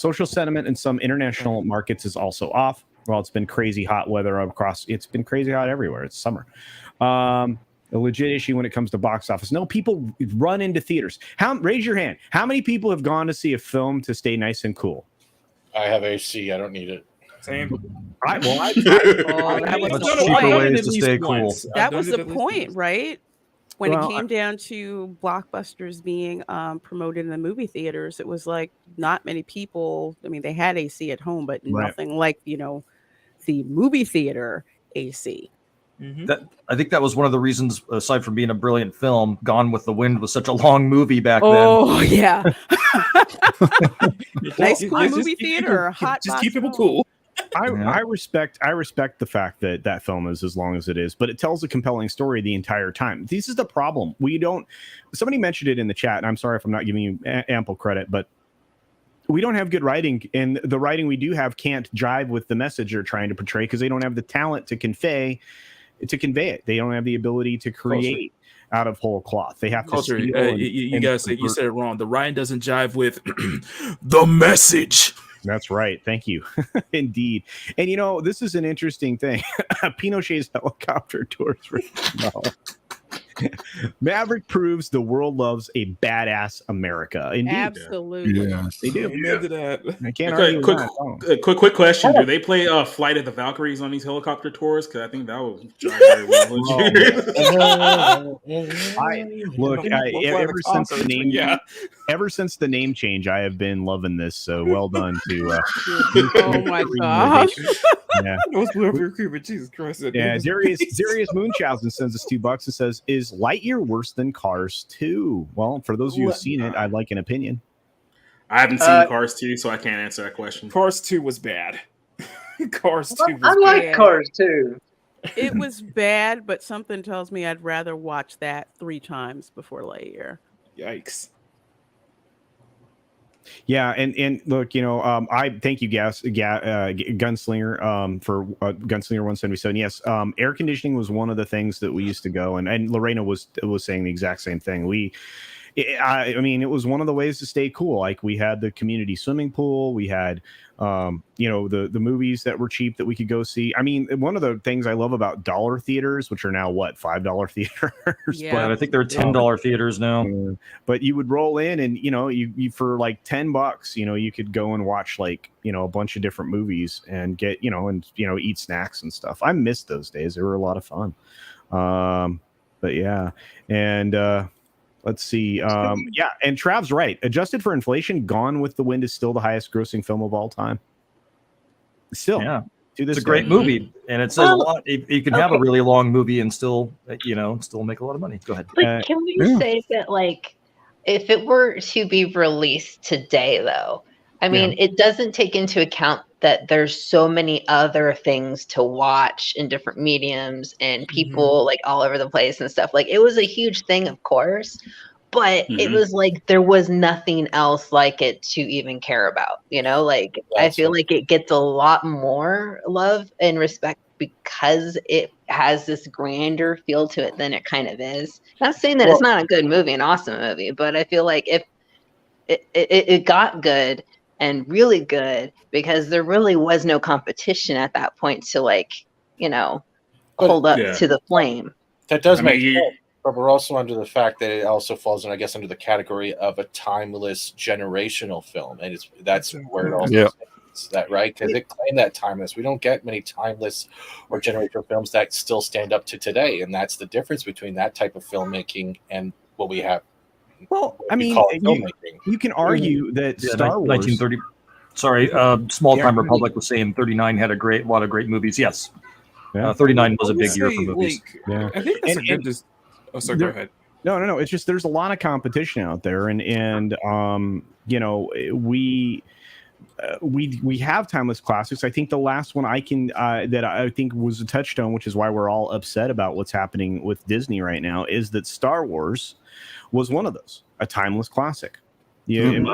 B: Social sentiment in some international markets is also off. Well, it's been crazy hot weather it's been crazy hot everywhere. It's summer. A legit issue when it comes to box office. No, people run into theaters. Raise your hand. How many people have gone to see a film to stay nice and cool?
A: I have AC. I don't need it.
F: Same.
H: That was
I: Much
H: the
I: cheaper
H: point.
I: ways to stay cool.
H: That was the point, right? When it came down to blockbusters being promoted in the movie theaters, it was like not many people. I mean, they had AC at home, but nothing like the movie theater AC.
I: I think that was one of the reasons, aside from being a brilliant film, Gone with the Wind was such a long movie back then.
H: Oh yeah, nice cool movie theater.
F: Just keep people cool.
B: I respect the fact that that film is as long as it is, but it tells a compelling story the entire time. This is the problem. Somebody mentioned it in the chat, and I'm sorry if I'm not giving you ample credit, but we don't have good writing, and the writing we do have can't jive with the message they're trying to portray because they don't have the talent to convey it. They don't have the ability to create out of whole cloth. They have to.
F: You guys said it wrong. The writing doesn't jive with the message.
B: That's right. Thank you. Indeed. And this is an interesting thing. Pinochet's helicopter tours. Maverick proves the world loves a badass America. Indeed.
H: Absolutely.
C: Yes.
B: They do. I can't argue with that.
D: Quick question. Do they play Flight of the Valkyries on these helicopter tours? Because I think that would drive very well.
B: Ever since the name change, I have been loving this. So well done to
H: oh my gosh.
B: Yeah.
F: Jesus Christ.
B: Yeah, Darius Munchausen sends us $2 and says, "Is Lightyear worse than Cars 2?" Well, for those of you who've seen it, I'd like an opinion.
D: I haven't seen Cars 2, so I can't answer that question.
F: Cars 2 was bad. Cars 2 was
E: I like Cars 2.
H: It was bad, but something tells me I'd rather watch that 3 times before Lightyear.
F: Yikes.
B: Yeah, and look, I thank you, Gunslinger, for Gunslinger 177. Yes, air conditioning was one of the things that we used to go, and Lorena was saying the exact same thing. I mean, it was one of the ways to stay cool. Like we had the community swimming pool, we had, the movies that were cheap that we could go see. I mean, one of the things I love about dollar theaters, which are now $5 theaters.
H: Yeah.
I: But I think they're $10 theaters now.
B: But you would roll in, and you for like $10, you could go and watch like a bunch of different movies and get eat snacks and stuff. I missed those days. They were a lot of fun. But yeah, and. Let's see. And Trav's right. Adjusted for inflation, Gone with the Wind is still the highest grossing film of all time. Still.
I: Yeah. It's a great movie. And it says a lot. You can have a really long movie and still make a lot of money. Go ahead.
G: Can we say that, like, if it were to be released today, though, I mean, it doesn't take into account that there's so many other things to watch in different mediums and people like all over the place and stuff. Like, it was a huge thing, of course, but it was like there was nothing else like it to even care about, you know? Like I feel like it gets a lot more love and respect because it has this grander feel to it than it kind of is. Not saying that it's not a good movie, an awesome movie, but I feel like if it got good and really good because there really was no competition at that point to like, you know, hold up to the flame.
A: That does make sense. But we're also under the fact that it also falls in, I guess, under the category of a timeless generational film, and that's where it also stands, that right, because it claimed that timeless. We don't get many timeless or generational films that still stand up to today, and that's the difference between that type of filmmaking and what we have.
B: Well, I mean, you can argue that Star Wars,
I: 1930. Sorry, Small Time Republic was saying 39 had a lot of great movies. Yes, 39 was a big year for movies.
F: I think that's a good. Oh, sorry. Go ahead.
B: No. It's just there's a lot of competition out there, and you know, we have timeless classics. I think the last one that I think was a touchstone, which is why we're all upset about what's happening with Disney right now, is that Star Wars was one of those, a timeless classic. Yeah,
A: and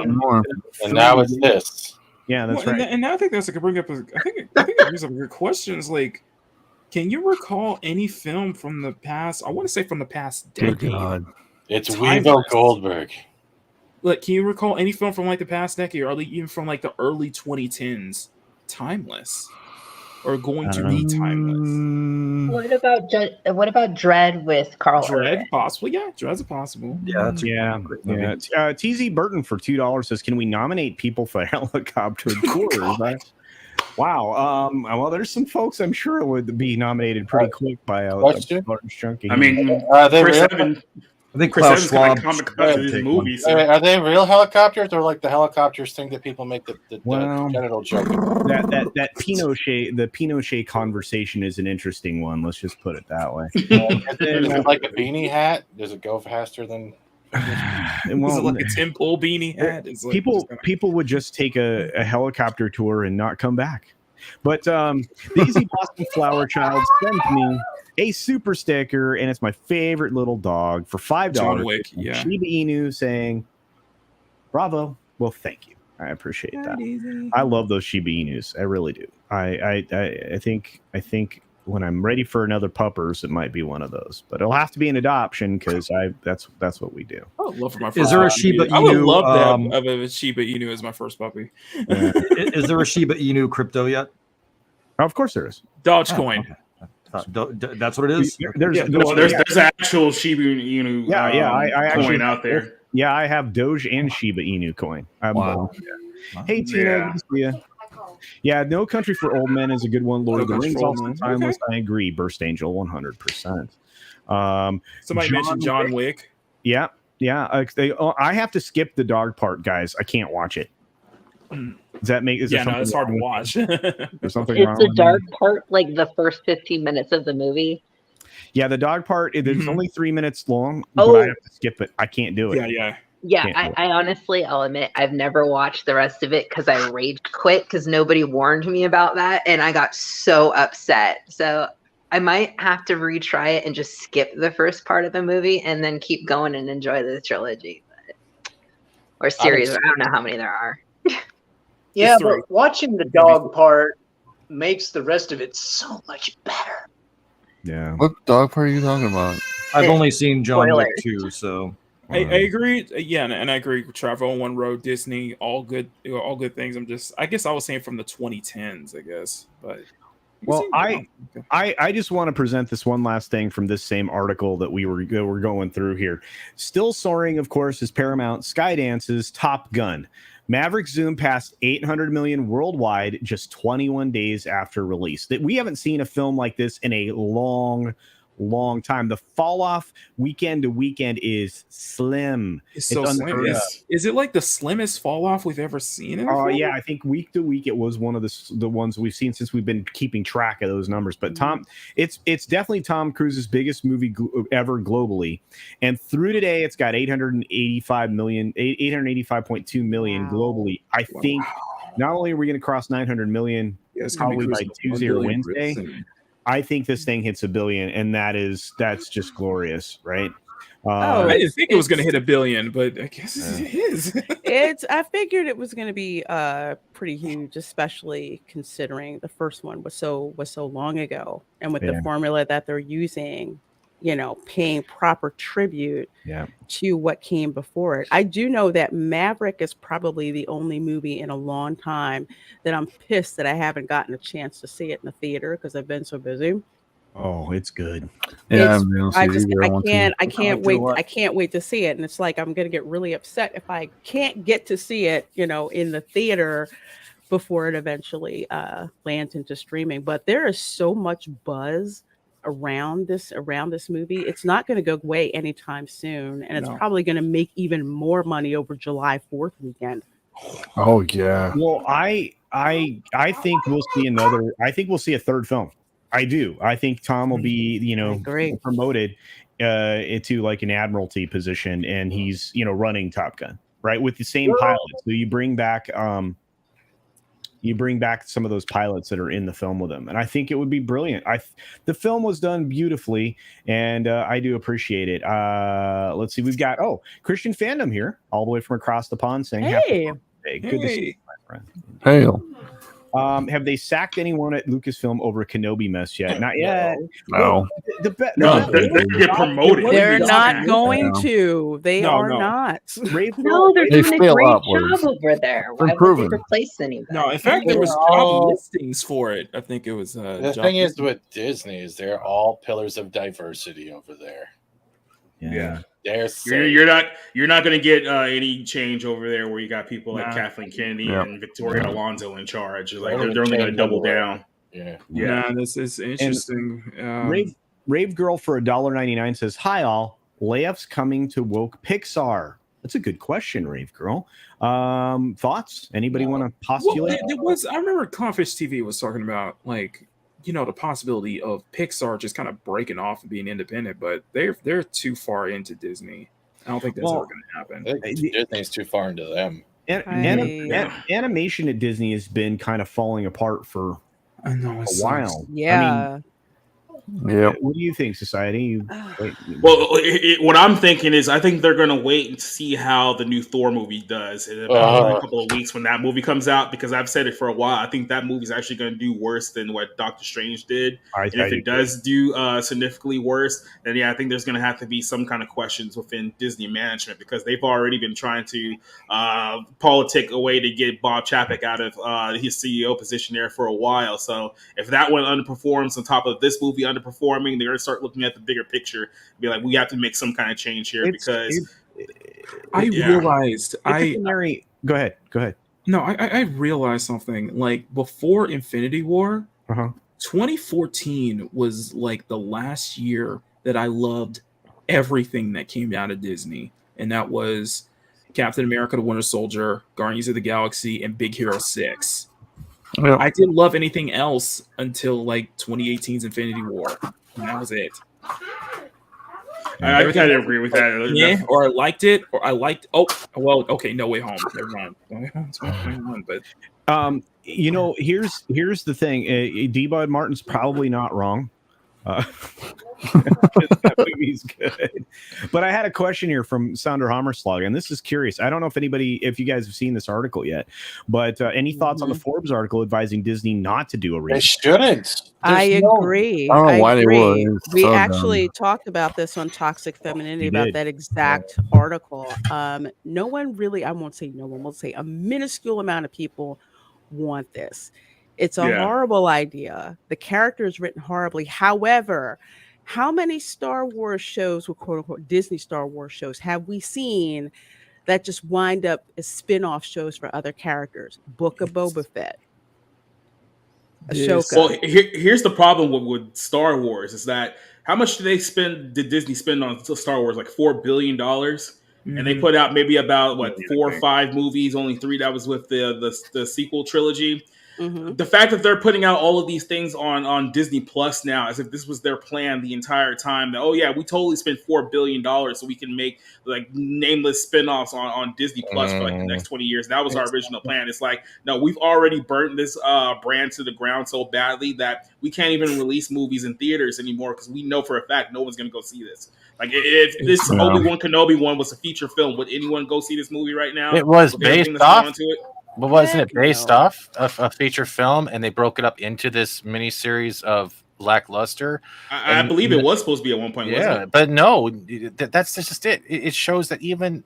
A: now it's this.
B: Yeah, that's right.
F: And now I think that's like bring up. I think it brings up good questions like. Can you recall any film from the past? I want to say from the past decade.
A: It's Weevo Goldberg.
F: Like, can you recall any film from like the past decade, or even from like the early 2010s, timeless, or going to be timeless?
G: What about Dread with Carl?
F: Dread, possible. Yeah, Dread's possible.
I: Yeah,
B: TZ Burton for $2 says, "Can we nominate people for helicopter tours?" Wow. Well, there's some folks I'm sure would be nominated pretty quick by a large chunky.
D: I mean,
I: I think Klaus Schwab
A: movies. Are they real helicopters, or like the helicopters thing that people make the genital joke?
B: That Pinochet, the Pinochet conversation is an interesting one. Let's just put it that way.
A: Is it like a beanie hat? Does it go faster than?
F: Well, like a Tim Pool beanie hat.
B: People would just take a helicopter tour and not come back. But the Easy Boston Flower Child sent me a super sticker, and it's my favorite little dog for $5.
F: John Wick,
B: Shiba Inu saying, "Bravo." Well, thank you. I appreciate that. I love those Shiba Inus. I really do. I think when I'm ready for another puppers, it might be one of those, but it'll have to be an adoption because that's what we do.
F: I would love for my first.
I: Is there a Shiba Inu?
F: I would love that of a Shiba Inu as my first puppy.
I: Is there a Shiba Inu crypto yet?
B: Of course there is.
F: Dogecoin.
I: Okay. That's what it is.
D: There's actual Shiba Inu
B: I
D: coin out there.
B: Yeah, I have Doge and Shiba Inu coin.
I: Wow.
B: Hey, Tina, good to see you. Yeah, No Country for Old Men is a good one. Lord of the Rings also timeless. I agree. Burst Angel, 100%.
F: Somebody mentioned John Wick.
B: Yeah. I have to skip the dog part, guys. I can't watch it. Does that make?
F: It's hard to watch.
B: There's something
G: Is
B: wrong.
G: the dog part like the first 15 minutes of the movie?
B: Yeah, the dog part. It's only 3 minutes long, but I have to skip it. I can't do it.
G: Yeah, I honestly, I'll admit, I've never watched the rest of it because I rage quit because nobody warned me about that, and I got so upset. So I might have to retry it and just skip the first part of the movie and then keep going and enjoy the trilogy or series. I don't know how many there are.
E: Yeah, but watching the dog part makes the rest of it so much better.
B: Yeah.
C: What dog part are you talking about?
I: I've only seen John Wick 2, so
F: I agree. Yeah, and I agree. Travel One Road, Disney, all good things. I guess I was saying from the 2010s, I guess. But
B: well, I just want to present this one last thing from this same article that we're going through here. Still soaring, of course, is Paramount Skydance's Top Gun. Maverick zoomed past 800 million worldwide just 21 days after release. That we haven't seen a film like this in a long time. The fall off weekend to weekend is slim.
F: It's so slim. Is it like the slimmest fall off we've ever seen?
B: Yeah, I think week to week it was one of the ones we've seen since we've been keeping track of those numbers. But it's definitely Tom Cruise's biggest movie ever globally, and through today it's got 885.2 million globally. I think not only are we going to cross 900 million probably by Tuesday or Wednesday. I think this thing hits $1 billion, and that's just glorious, right?
F: I didn't think it was going to hit $1 billion, but I guess it is.
H: I figured it was going to be pretty huge, especially considering the first one was so long ago, and with the formula that they're using, paying proper tribute to what came before it. I do know that Maverick is probably the only movie in a long time that I'm pissed that I haven't gotten a chance to see it in the theater because I've been so busy.
B: Oh, it's good.
C: Yeah,
H: I can't wait. I can't wait to see it. And it's like, I'm going to get really upset if I can't get to see it, in the theater before it eventually lands into streaming. But there is so much buzz around this movie. It's not going to go away anytime soon. And it's probably going to make even more money over July 4th weekend.
C: Oh yeah.
B: Well, I think we'll see a third film. I do. I think Tom will be, promoted into like an admiralty position, and he's, running Top Gun, right, with the same pilots. So you bring back some of those pilots that are in the film with him, and I think it would be brilliant. The film was done beautifully, and I do appreciate it. Let's see, we've got Christian Fandom here, all the way from across the pond, saying,
H: "Hey,
B: good to see you, my friend."
C: Hail.
B: Have they sacked anyone at Lucasfilm over a Kenobi mess yet? Not yet.
C: No.
D: They get promoted.
H: They're not going to. They are not.
G: They're doing a great job over there. Why would they replace anybody?
F: No, in fact, there was job listings for it. I think it was.
A: The thing is with Disney is they're all pillars of diversity over there.
B: Yeah.
D: You're not going to get any change over there where you got people like Kathleen Kennedy and Victoria Alonso in charge. Like they're only going to double down.
F: Yeah, this is interesting.
B: Rave Girl for $1.99 says, "Hi all, layoffs coming to woke Pixar." That's a good question, Rave Girl. Thoughts? Anybody want to postulate?
F: Well, I remember Confish TV was talking about the possibility of Pixar just kind of breaking off and being independent, but they're too far into Disney. I don't think that's ever going to happen.
A: Disney's too far into them.
B: Animation at Disney has been kind of falling apart for a while.
H: Yeah.
B: What do you think, Society?
D: What I'm thinking is I think they're going to wait and see how the new Thor movie does in about a couple of weeks when that movie comes out, because I've said it for a while. I think that movie's actually going to do worse than what Doctor Strange did. And if it does do significantly worse, then I think there's going to have to be some kind of questions within Disney management, because they've already been trying to politic a way to get Bob Chapek out of his CEO position there for a while. So if that one underperforms on top of this movie underperforming, they're going to start looking at the bigger picture and be like, we have to make some kind of change here.
F: I realized
B: go ahead.
F: No, I realized something. Like before Infinity War, 2014 was like the last year that I loved everything that came out of Disney, and that was Captain America: The Winter Soldier, Guardians of the Galaxy, and Big Hero 6. Yeah. I didn't love anything else until like 2018's Infinity War. And that was it.
D: I kind of agree with that.
F: Yeah, or I liked it, or I liked. Oh, well, okay, No Way Home. Never mind. No Way Home's but
B: here's the thing. D-Bud Martin's probably not wrong. That movie's good. But I had a question here from Sounder Hammerslag, and this is curious. I don't know if you guys have seen this article yet, but any thoughts on the Forbes article advising Disney not to do a remake?
A: They shouldn't.
H: I agree.
C: I don't know why they would.
H: We actually talked about this on Toxic Femininity about that exact article. No one really, I won't say no one, we'll say a minuscule amount of people want this. It's a horrible idea. The character is written horribly. However, how many Star Wars shows, or quote unquote Disney Star Wars shows, have we seen that just wind up as spin-off shows for other characters? Book of Boba Fett, Ahsoka.
D: Well, here's the problem with Star Wars is that how much did Disney spend on Star Wars? Like $4 billion. And they put out maybe about 4 or 5 movies, only 3 that was with the sequel trilogy. The fact that they're putting out all of these things on Disney Plus now, as if this was their plan the entire time, that we totally spent $4 billion so we can make like nameless spin-offs on Disney Plus for like the next 20 years. That was our original plan. It's like, no, we've already burnt this brand to the ground so badly that we can't even release movies in theaters anymore, because we know for a fact no one's going to go see this. Like, if this Obi-Wan Kenobi one was a feature film, would anyone go see this movie right now?
A: It was
D: with
A: based
D: everything that's
A: off.
D: gone to it?
A: But wasn't it based off of a feature film, and they broke it up into this miniseries of Lackluster?
D: I believe it was supposed to be at one point.
A: Yeah,
D: wasn't it?
A: but no, that's just it. It shows that even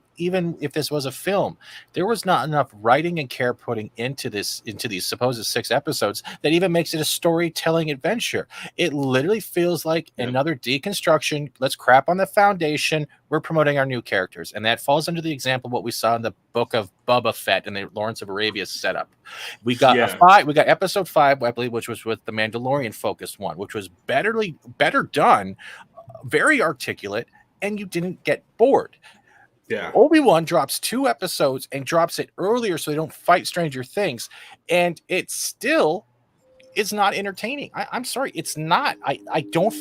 A: if this was a film, there was not enough writing and care putting into these supposed 6 episodes that even makes it a storytelling adventure. It literally feels like another deconstruction. Let's crap on the foundation. We're promoting our new characters, and that falls under the example of what we saw in the book of Boba Fett and the Lawrence of Arabia setup. We got we got episode 5, I believe, which was with the Mandalorian focused one, which was better done, very articulate, and you didn't get bored.
D: Yeah.
A: Obi-Wan drops 2 episodes and drops it earlier so they don't fight Stranger Things, and it still is not entertaining. I'm sorry, it's not. I don't.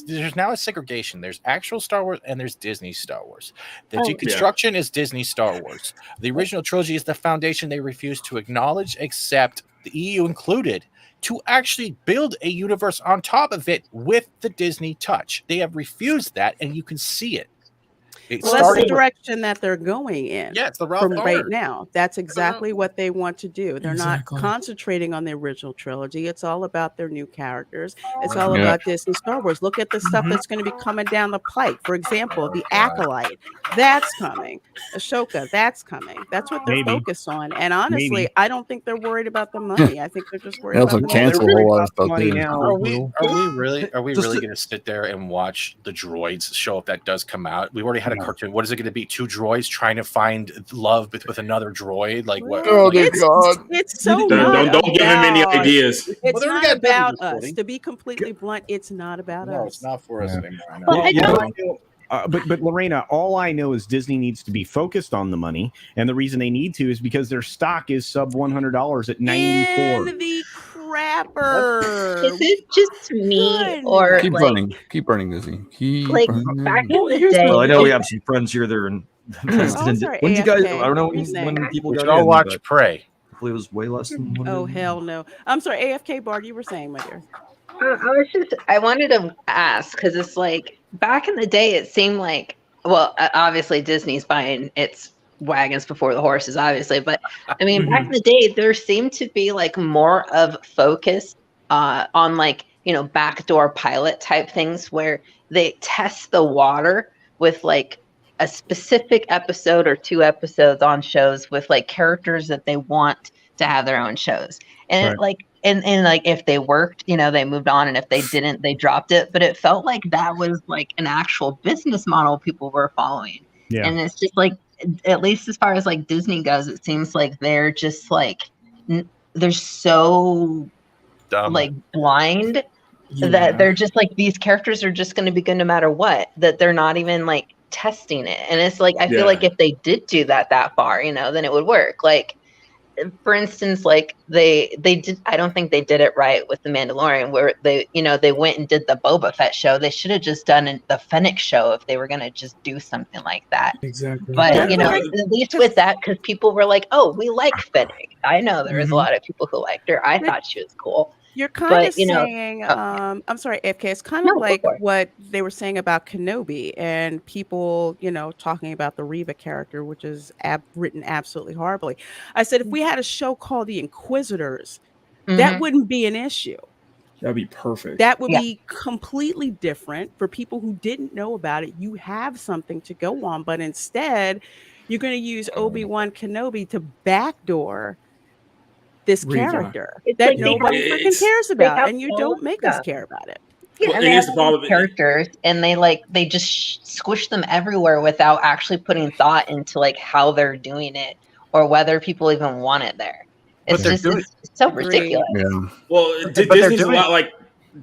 A: There's now a segregation. There's actual Star Wars and there's Disney Star Wars. The deconstruction is Disney Star Wars. The original trilogy is the foundation they refuse to acknowledge, accept, the EU included, to actually build a universe on top of it with the Disney touch. They have refused that, and you can see it.
H: Well, that's the direction that they're going in.
A: Yeah, it's the
H: from right now. That's exactly what they want to do. They're not
F: Exactly.
H: concentrating on the original trilogy. It's all about their new characters. It's all about Disney Star Wars. Look at the stuff that's going to be coming down the pike. For example, the Acolyte, that's coming. Ashoka, that's coming. That's what they're focused on. And honestly, I don't think they're worried about the money. I think they're just worried about the
C: cancel a whole lot of stuff.
A: Are we really going to sit there and watch the droids show if that does come out? We already had a cartoon. What is it going to be? 2 droids trying to find love with another droid? Like what?
C: Oh dear God!
H: It's so
D: don't give him any ideas.
H: It's not about us. To be completely blunt, it's not about us.
A: No, it's not for us
B: anymore. But Lorena, all I know is Disney needs to be focused on the money, and the reason they need to is because their stock is sub $100 at 94.
H: In the crapper.
G: Is it just me or
C: keep burning, Disney?
G: Like back in the day.
I: Well, I know we have some friends here that are in. When you guys? I don't know when people got
A: in. Watch Prey.
I: Hopefully, it was way less than.
H: Oh hell no! I'm sorry, AFK Bard. You were saying, my dear.
G: I wanted to ask because it's like back in the day, it seemed like, well, obviously Disney's buying its wagons before the horses, obviously, but I mean, back in the day, there seemed to be like more of focus on like, backdoor pilot type things where they test the water with like a specific episode or 2 episodes on shows with like characters that they want to have their own shows. And And like if they worked, they moved on, and if they didn't, they dropped it. But it felt like that was like an actual business model people were following. Yeah. And it's just like, at least as far as like Disney goes, it seems like they're just like they're so dumb, like blind that they're just like these characters are just going to be good no matter what. That they're not even like testing it. And it's like I feel like if they did do that far, then it would work. Like, for instance, like they did, I don't think they did it right with the Mandalorian, where they went and did the Boba Fett show. They should have just done the Fennec show if they were going to just do something like that.
F: Exactly.
G: But at least with that, because people were like, "Oh, we like Fennec." I know there was a lot of people who liked her. I thought she was cool.
H: You're kind of saying, I'm sorry, FK, it's kind of like what they were saying about Kenobi and people, talking about the Reva character, which is written absolutely horribly. I said, if we had a show called The Inquisitors, that wouldn't be an issue.
F: That'd be perfect.
H: That would be completely different for people who didn't know about it. You have something to go on, but instead, you're going to use Obi-Wan Kenobi to backdoor this character that nobody freaking cares about, and you don't make us care about it.
G: Yeah, and they have characters, and they just squish them everywhere without actually putting thought into like how they're doing it or whether people even want it there. It's so ridiculous.
C: Yeah.
D: Well,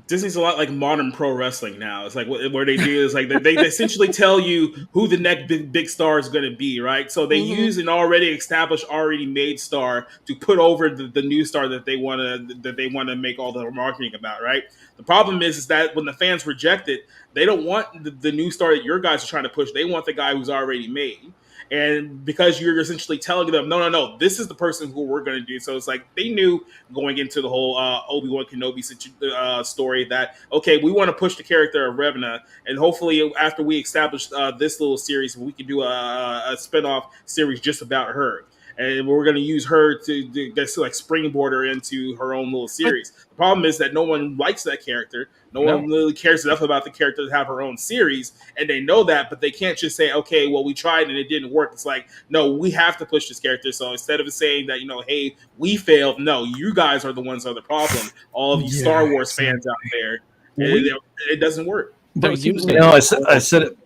D: Disney's a lot like modern pro wrestling now. It's like where they do is like they essentially tell you who the next big star is going to be, right? So they use an already established, already made star to put over the new star that they want to make all the marketing about, right? The problem is that when the fans reject it, they don't want the new star that your guys are trying to push. They want the guy who's already made. and because you're essentially telling them, no, this is the person who we're going to do. So it's like they knew going into the whole Obi-Wan Kenobi story that, okay, we want to push the character of Revna, and hopefully after we establish this little series, we can do a spin-off series just about her. And we're going to use her to like springboard her into her own little series. The problem is that no one likes that character. No one really cares enough about the character to have her own series, and they know that, but they can't just say, okay, well, we tried and it didn't work. It's like, no, we have to push this character. So instead of saying that, hey, we failed, no, you guys are the ones who are the problem. All of you Star Wars fans out there, it doesn't work.
I: I said it.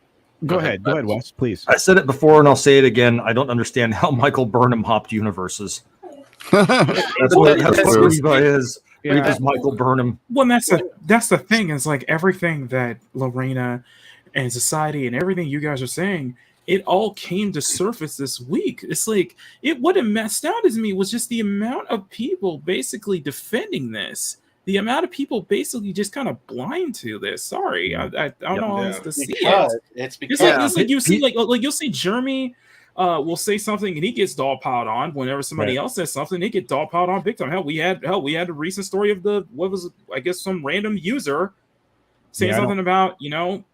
B: Go ahead, Wes, please.
I: I said it before, and I'll say it again. I don't understand how Michael Burnham hopped universes. That's what Levi is. Yeah. Is Michael Burnham.
F: Well, that's the thing. Is like everything that Lorena and society and everything you guys are saying, it all came to surface this week. It's like what it messed out as me was just the amount of people basically defending this. The amount of people basically just kind of blind to this. Sorry, I don't know how else to see it.
A: It's because
F: it's like you see like you'll see Jeremy will say something and he gets dog piled on. Whenever somebody else says something, they get dog piled on big time. We had a recent story of some random user saying something about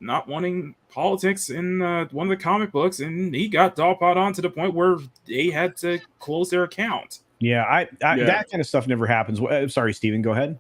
F: not wanting politics in one of the comic books, and he got dog piled on to the point where they had to close their account.
B: Yeah, that kind of stuff never happens. Sorry, Steven, go ahead.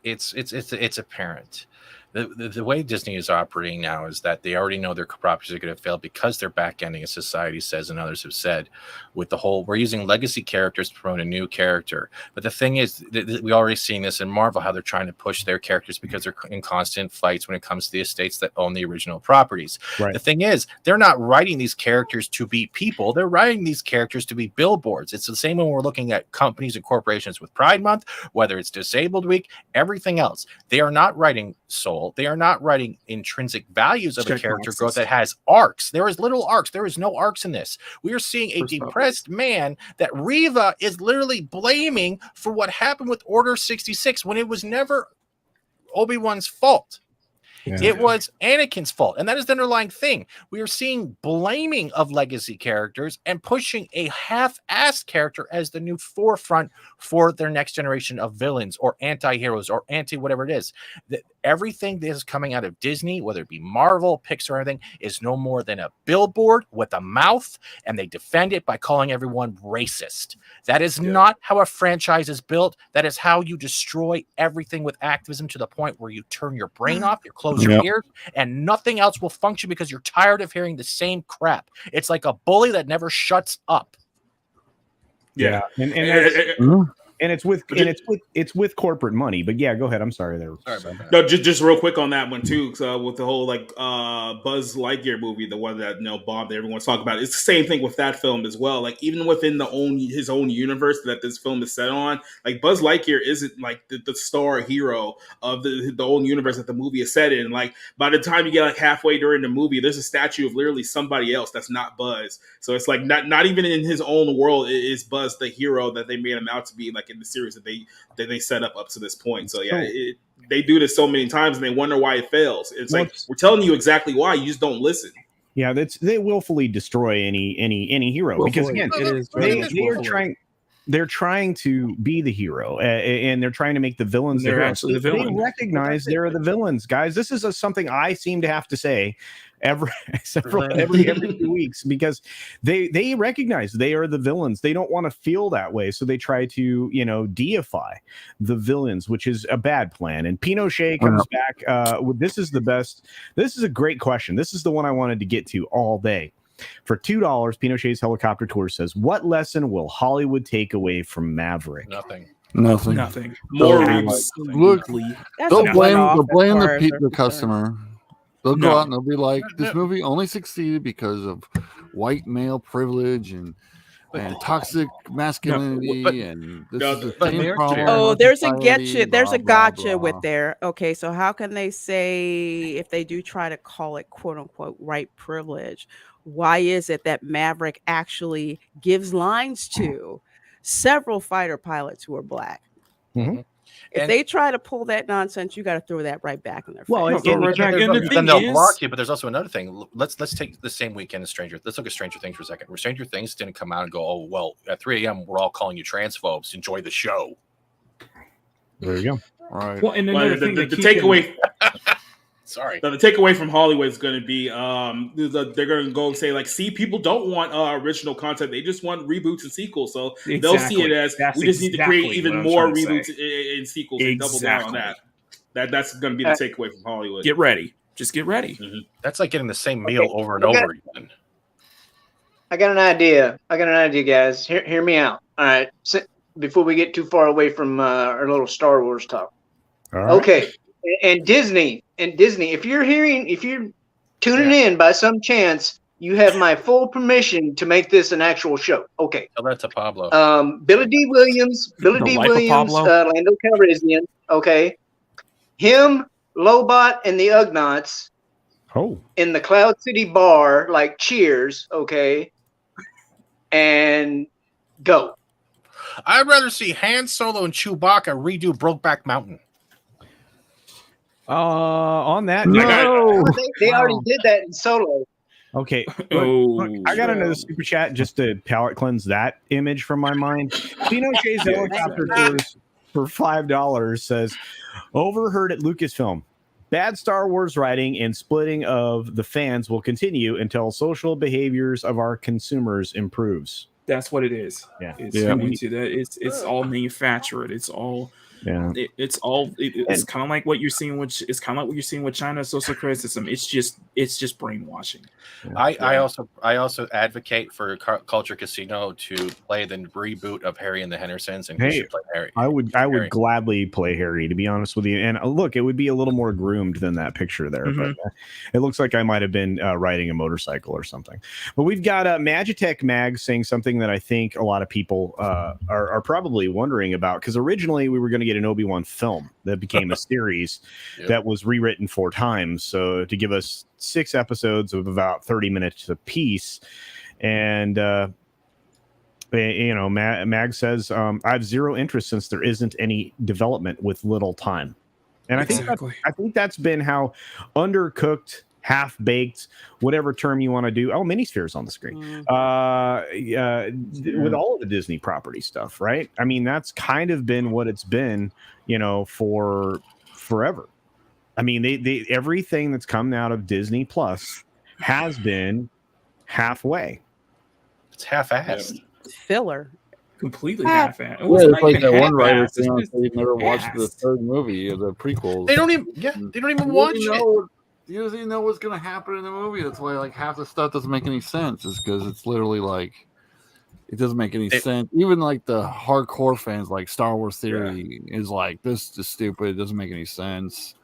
A: It's apparent. The way Disney is operating now is that they already know their properties are going to fail because they're back-ending, as society says and others have said, with the whole, we're using legacy characters to promote a new character. But the thing is, we already seen this in Marvel, how they're trying to push their characters because they're in constant fights when it comes to the estates that own the original properties. Right. The thing is, they're not writing these characters to be people. They're writing these characters to be billboards. It's the same when we're looking at companies and corporations with Pride Month, whether it's Disabled Week, everything else. They are not writing soul. They are not writing intrinsic values of a character growth that has arcs. There is little arcs. There is no arcs in this. We are seeing a depressed man that Reva is literally blaming for what happened with Order 66 when it was never Obi-Wan's fault. Yeah. It was Anakin's fault, and that is the underlying thing. We are seeing blaming of legacy characters and pushing a half-assed character as the new forefront for their next generation of villains or anti-heroes or anti-whatever it is. Everything that is coming out of Disney, whether it be Marvel, Pixar, or anything, is no more than a billboard with a mouth, and they defend it by calling everyone racist. That is not how a franchise is built. That is how you destroy everything with activism to the point where you turn your brain off, you close your ears, and nothing else will function because you're tired of hearing the same crap. It's like a bully that never shuts up.
B: Yeah. And it's with corporate money, but yeah, go ahead. I'm sorry there.
D: Sorry about that. No, just real quick on that one too, with the whole Buzz Lightyear movie, the one that Bob that everyone's talking about. It's the same thing with that film as well. Like even within his own universe that this film is set on, like Buzz Lightyear isn't like the star hero of the own universe that the movie is set in. Like by the time you get like halfway during the movie, there's a statue of literally somebody else that's not Buzz. So it's like not even in his own world is Buzz the hero that they made him out to be, like in the series that they set up to this point. So yeah, they do this so many times and they wonder why it fails. It's like we're telling you exactly why, you just don't listen.
B: Yeah, they willfully destroy any hero because again, they're trying to be the hero and they're trying to make the villains.
F: They're actually the villain.
B: They recognize they're the villains, guys. This is something I seem to have to say every 2 weeks because they recognize they are the villains. They don't want to feel that way, so they try to deify the villains, which is a bad plan. And Pinochet comes back. This is the best. This is a great question. This is the one I wanted to get to all day. For $2, Pinochet's Helicopter Tour says, "What lesson will Hollywood take away from Maverick?"
A: Nothing.
F: More
C: absolutely. They'll blame the customer. They'll go out and they'll be like, this movie only succeeded because of white male privilege and toxic masculinity and this is the same problem.
H: Oh, there's a gotcha with there. Okay, so how can they say, if they do try to call it quote unquote white privilege, why is it that Maverick actually gives lines to several fighter pilots who are black?
B: Mm-hmm.
H: If they try to pull that nonsense, you got to throw that right back in their face.
F: Well,
A: then they'll block you. But there's also another thing. Let's take the same weekend as Let's look at Stranger Things for a second. Where Stranger Things didn't come out and go, oh well, at 3 a.m. we're all calling you transphobes. Enjoy the show.
B: There you go.
C: All right.
F: Well, and another thing,
D: the takeaway.
A: Sorry.
D: The takeaway from Hollywood is going to be they're going to go say, like, see, people don't want original content. They just want reboots and sequels. So they'll see it as we just need to create even more reboots and sequels and double down on that. That's going to be the takeaway from Hollywood.
F: Get ready. Just get ready.
A: Mm-hmm. That's like getting the same meal over and over again.
E: I got an idea. Guys. Hear me out. All right. Before we get too far away from our little Star Wars talk.
B: All right.
E: Okay. And Disney, if you're tuning in by some chance, you have my full permission to make this an actual show. Okay.
A: Tell that to Pablo.
E: Billy D. Williams, Lando Calrissian. Okay. Him, Lobot, and the Ugnaughts.
B: Oh.
E: In the Cloud City bar, like Cheers. Okay. And go.
A: I'd rather see Han Solo and Chewbacca redo Brokeback Mountain.
B: On that,
E: they already did that in Solo.
B: Okay, look, I got another super chat just to palate cleanse that image from my mind. Pinochet's helicopter tours for $5 says, overheard at Lucasfilm. Bad Star Wars writing and splitting of the fans will continue until social behaviors of our consumers improves.
F: That's what it is.
B: Yeah,
F: it's all manufactured. It's all. Yeah, it's kind of like what you're seeing with China's social criticism. It's just brainwashing.
A: I also advocate for CultureCasino to play the reboot of Harry and the Hendersons, and he should play Harry.
B: I would gladly play Harry, to be honest with you. And look, it would be a little more groomed than that picture there, but it looks like I might have been riding a motorcycle or something. But we've got Magitech Mag saying something that I think a lot of people are probably wondering about, because originally we were going to get an Obi-Wan film that became a series that was rewritten 4 times, so to give us 6 episodes of about 30 minutes apiece. And Mag says, I have zero interest since there isn't any development with little time. And I think that's been how undercooked, half-baked, whatever term you want to do. Oh, Minisphere's on the screen. With all of the Disney property stuff, right? I mean, that's kind of been what it's been, for forever. I mean, they everything that's come out of Disney Plus has been halfway.
A: It's half-assed.
H: Filler.
F: Completely half-assed.
C: It's like that one writer saying they never watched the third movie of the prequels.
A: They don't even watch it.
C: You don't even know what's going to happen in the movie. That's why half the stuff doesn't make any sense. Is because it's literally it doesn't make any sense. Even the hardcore fans, like Star Wars Theory, is like, this is stupid. It doesn't make any sense.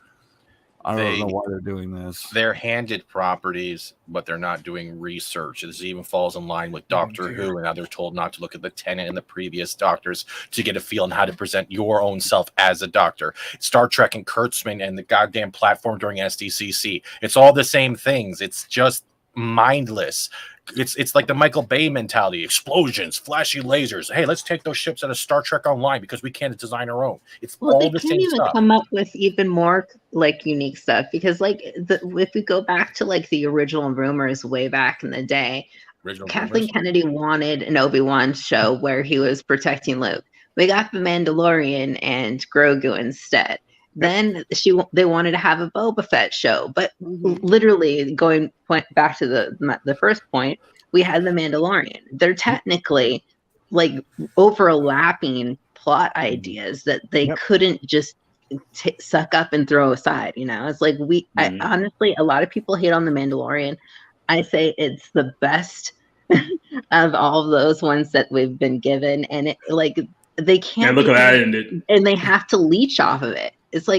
C: I don't know why they're doing this.
A: They're handed properties, but they're not doing research. This even falls in line with Doctor Who, and now they're told not to look at the Tennant and the previous Doctors to get a feel on how to present your own self as a Doctor. Star Trek and Kurtzman and the goddamn platform during SDCC. It's all the same things. It's just mindless. It's like the Michael Bay mentality: explosions, flashy lasers. Hey, let's take those ships out of Star Trek Online because we can't design our own. It's all the same stuff. They can't even
G: come up with even more unique stuff, because if we go back to the original rumors way back in the day, Kathleen Kennedy wanted an Obi-Wan show where he was protecting Luke. We got the Mandalorian and Grogu instead. Then they wanted to have a Boba Fett show, but literally going back to the first point, we had the Mandalorian. They're technically overlapping plot ideas that they couldn't just suck up and throw aside. It's I honestly, a lot of people hate on the Mandalorian. I say it's the best of all of those ones that we've been given, and they can't.
D: Look at that ended,
G: and they have to leech off of it. It's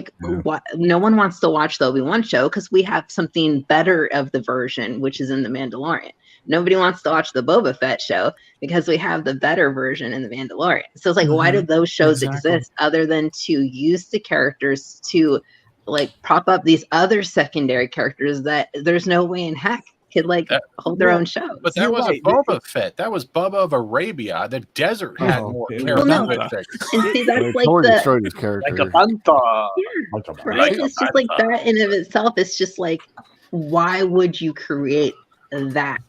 G: no one wants to watch the Obi-Wan show because we have something better of the version, which is in the Mandalorian. Nobody wants to watch the Boba Fett show because we have the better version in the Mandalorian. So it's why do those shows exist other than to use the characters to prop up these other secondary characters that there's no way in heck could like hold their own show.
A: But that was a Boba Fett. That was Bubba of Arabia. The desert had more characteristics.
G: And see, that's like
C: destroyed his character.
E: Like a panther.
G: Yeah, right? It's just like that in of itself. It's just like, why would you create that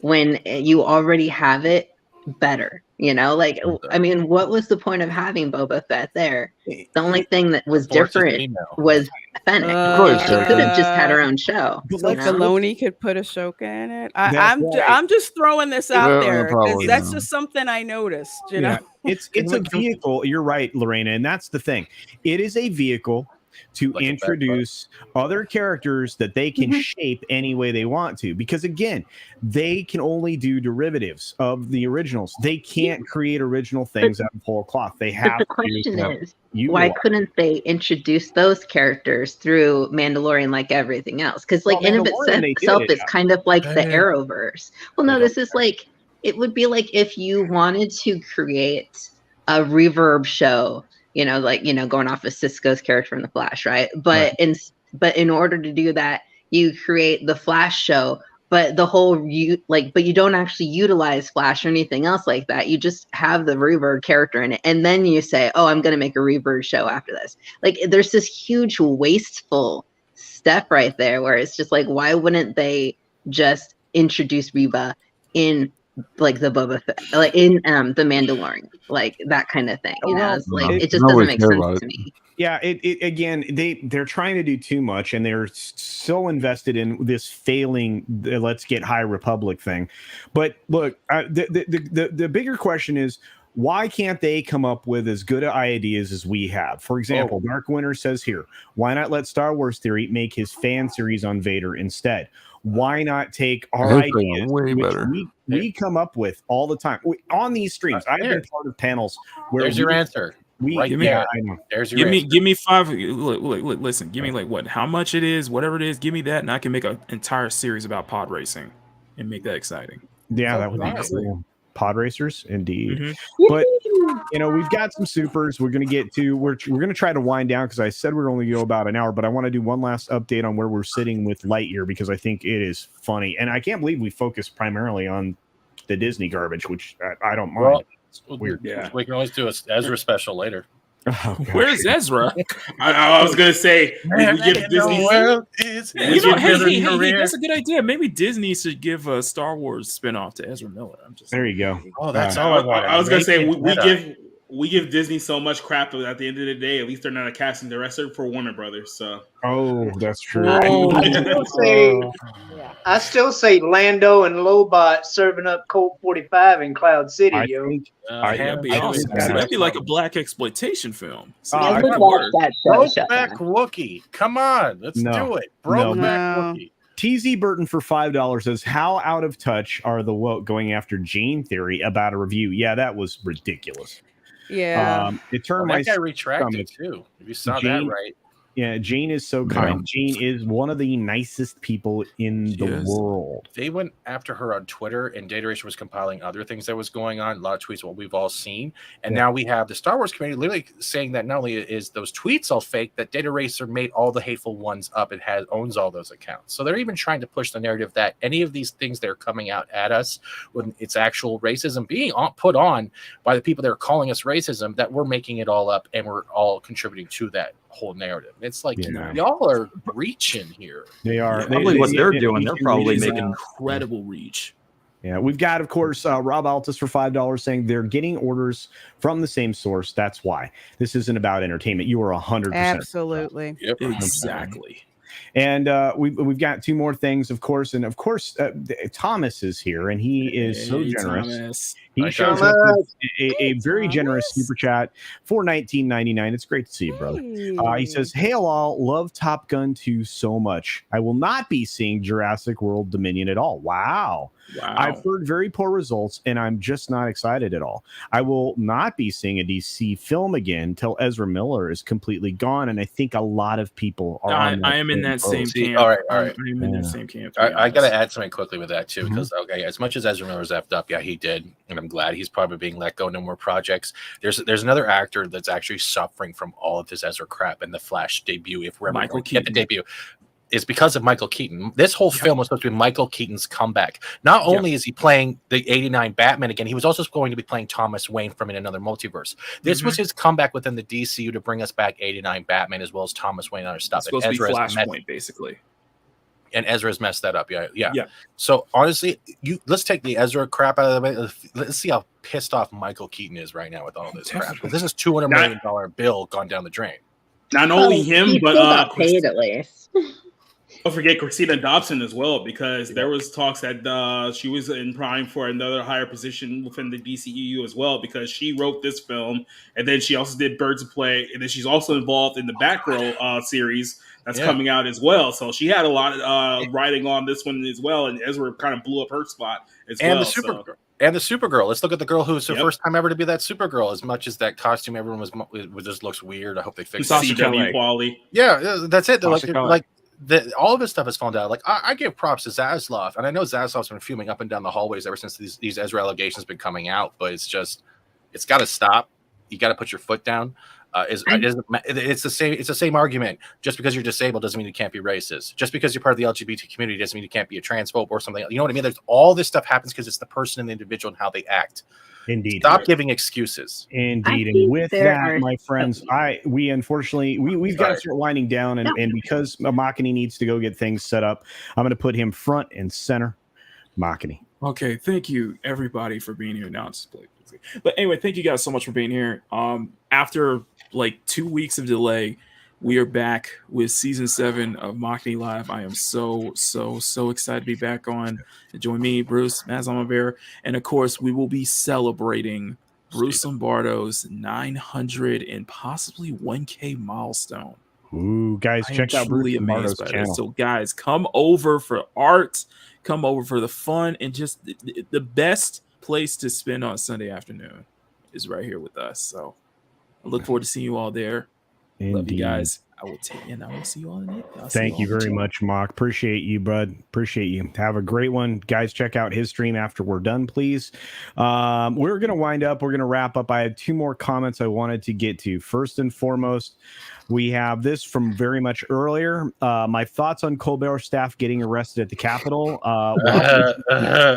G: when you already have it better? You know, like, I mean, what was the point of having Boba Fett there? The only thing that was different was Fennec. She could have just had her own show.
H: Like Filoni could put Ahsoka in it. I'm just throwing this out there because that's just something I noticed. You know,
B: it's a vehicle. You're right, Lorena, and that's the thing. It is a vehicle to introduce other characters that they can shape any way they want to, because again, they can only do derivatives of the originals. They can't create original things out of whole cloth. They have
G: the question is, why couldn't they introduce those characters through Mandalorian like everything else? Because like in of itself, it's kind of like the Arrowverse. Well, no, this is like, it would be like if you wanted to create a reverb show, you know, like, you know, going off of Cisco's character from The Flash, right? But in order to do that, you create the Flash show, but but you don't actually utilize Flash or anything else like that. You just have the Reverb character in it, and then you say, "Oh, I'm going to make a Reverb show after this." Like, there's this huge wasteful step right there, where it's just like, why wouldn't they just introduce Reba in like the Boba Fett, like in the Mandalorian, like that kind of thing, you know? It's like it just doesn't make sense to me.
B: Yeah, it again, they're trying to do too much, and they're so invested in this failing let's get High Republic thing. But look, the bigger question is, why can't they come up with as good ideas as we have? For example, Dark Winter says here, why not let Star Wars Theory make his fan series on Vader instead? Why not take our ideas,
C: way better.
B: We come up with all the time on these streams? I've been part of panels where
A: there's your answer.
B: I know.
A: There's your answer.
F: Give me 5. Look, listen. Give me like what? How much it is? Whatever it is. Give me that, and I can make an entire series about pod racing and make that exciting.
B: Yeah, that would be cool. Pod racers, indeed. But you know, we've got some supers. We're going to get to. We're going to try to wind down because I said we're only go about an hour. But I want to do one last update on where we're sitting with Lightyear because I think it is funny, and I can't believe we focus primarily on the Disney garbage, which I don't mind.
A: Well,
B: it's weird.
A: Yeah, we can always do a Ezra special later.
B: Oh,
F: where's Ezra?
D: I was gonna say we give Disney.
F: Hey, that's a good idea. Maybe Disney should give a Star Wars spinoff to Ezra Miller.
B: There you go.
A: Oh, that's all I want.
D: I was gonna say we give Disney so much crap, but at the end of the day, at least they're not a casting director for Warner Brothers. So
B: that's true.
E: I still say Lando and Lobot serving up Colt 45 in Cloud City,
F: that'd be awesome. That'd be like a black exploitation film.
G: I would watch that show.
A: Brokeback Wookie. Come on, let's do it. Brokeback Wookie.
B: TZ Burton for $5 says, how out of touch are the woke going after Jane Theory about a review? Yeah, that was ridiculous.
H: Yeah.
B: It turned
A: that guy retracted too. If you saw that right.
B: Yeah, Jane is so kind. Jane is one of the nicest people in the world.
A: They went after her on Twitter, and Data Racer was compiling other things that was going on. A lot of tweets, what we've all seen. And now we have the Star Wars community literally saying that not only is those tweets all fake, that Data Racer made all the hateful ones up and owns all those accounts. So they're even trying to push the narrative that any of these things that are coming out at us, when it's actual racism being put on by the people that are calling us racism, that we're making it all up and we're all contributing to that whole narrative. It's like y'all are reaching here.
B: They are.
I: Probably what they're doing. They're probably making
F: incredible reach.
B: Yeah, we've got, of course, Rob Altus for $5 saying they're getting orders from the same source. That's why this isn't about entertainment. You are 100%
H: absolutely.
A: Yep,
F: exactly.
B: And we've got two more things, of course, and of course Thomas is here, and he is so generous.
F: Thomas.
B: He shows us a very generous super chat for $19.99. It's great to see you, brother. He says, "Hail all, love Top Gun 2 so much. I will not be seeing Jurassic World Dominion at all." Wow. I've heard very poor results, and I'm just not excited at all. I will not be seeing a DC film again till Ezra Miller is completely gone, and I think a lot of people are.
F: I am in that same camp.
A: All right.
F: I'm in that same camp.
A: I got to add something quickly with that too, because as much as Ezra Miller's effed up, he did, and I'm glad he's probably being let go. No more projects. There's another actor that's actually suffering from all of this Ezra crap and the Flash debut. If we're ever going to get the debut. is because of Michael Keaton. This whole film was supposed to be Michael Keaton's comeback. Not only is he playing the 89 Batman again, he was also going to be playing Thomas Wayne from in another multiverse. This was his comeback within the DCU to bring us back 89 Batman as well as Thomas Wayne and other stuff.
F: It's supposed to be Flashpoint, basically.
A: And Ezra's messed that up. Yeah. So honestly, let's take the Ezra crap out of the way. Let's see how pissed off Michael Keaton is right now with all this crap. This is $200 million bill gone down the drain.
D: Not only him, but
G: paid at least.
D: Don't forget Christina Dobson as well, because there was talks that she was in prime for another higher position within the DCEU as well, because she wrote this film, and then she also did Birds of Prey, and then she's also involved in the Batgirl series that's coming out as well. So she had a lot of writing on this one as well, and Ezra kind of blew up her spot as well.
A: And the Supergirl. Let's look at the girl who's her first time ever to be that Supergirl. As much as that costume, everyone was just looks weird. I hope they fix it.
D: CW quality.
A: Yeah, that's it. They're like all of his stuff has fallen down. Like I give props to Zaslav, and I know Zaslav's been fuming up and down the hallways ever since these Ezra allegations been coming out. But it's got to stop. You got to put your foot down. It's the same argument. Just because you're disabled doesn't mean you can't be racist. Just because you're part of the LGBT community doesn't mean you can't be a transphobe or something. You know what I mean? There's all this stuff happens because it's the person and the individual and how they act.
B: Indeed.
A: Stop giving excuses.
B: Indeed. And with that, my friends, we've got to start winding down, and because Makani needs to go get things set up, I'm going to put him front and center. Makani.
F: Okay, thank you everybody for being here. Now it's but anyway, thank you guys so much for being here. After like 2 weeks of delay, we are back with season 7 of Makani Live. I am so excited to be back on. Join me, Bruce, Maz Bear, and of course, we will be celebrating Bruce Lombardo's 900 and possibly 1K milestone.
B: Ooh, guys, check out Bruce Lombardo's channel.
F: So, guys, come over for art, come over for the fun, and just the best place to spend on Sunday afternoon is right here with us. So, I look forward to seeing you all there.
B: Indeed.
F: Love you guys. I will see you all in the next.
B: Thank you very much, Mock. Appreciate you, bud. Appreciate you. Have a great one. Guys, check out his stream after we're done, please. We're going to wind up. We're going to wrap up. I had 2 more comments I wanted to get to. First and foremost, we have this from very much earlier. My thoughts on Colbert staff getting arrested at the Capitol.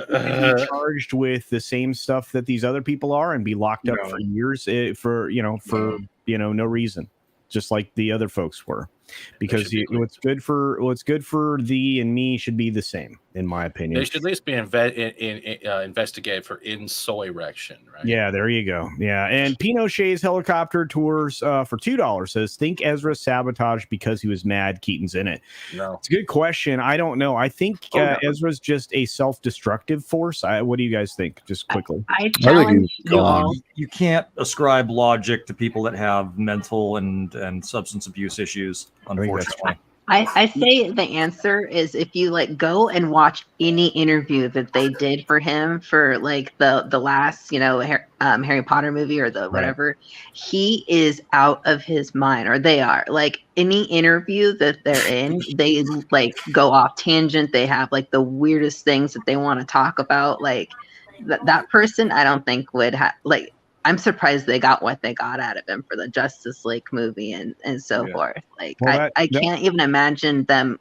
B: Be charged with the same stuff that these other people are and be locked up for years for no reason. Just like the other folks were, because what's good for thee and me should be the same, in my opinion.
A: They should at least be investigated for insurrection, right?
B: Yeah, there you go. Yeah, and Pinochet's helicopter tours for $2 says, think Ezra sabotaged because he was mad Keaton's in it.
A: No,
B: it's a good question. I don't know. I think Ezra's just a self-destructive force. What do you guys think? Just quickly,
G: I challenge you all.
I: You can't ascribe logic to people that have mental and substance abuse issues, unfortunately.
G: I say the answer is if you go and watch any interview that they did for him for the last Harry Potter movie or the whatever, he is out of his mind, or they are. Any interview that they're in, they go off tangent. They have the weirdest things that they want to talk about. That person, I don't think would have I'm surprised they got what they got out of him for the Justice League movie and so forth. I can't even imagine them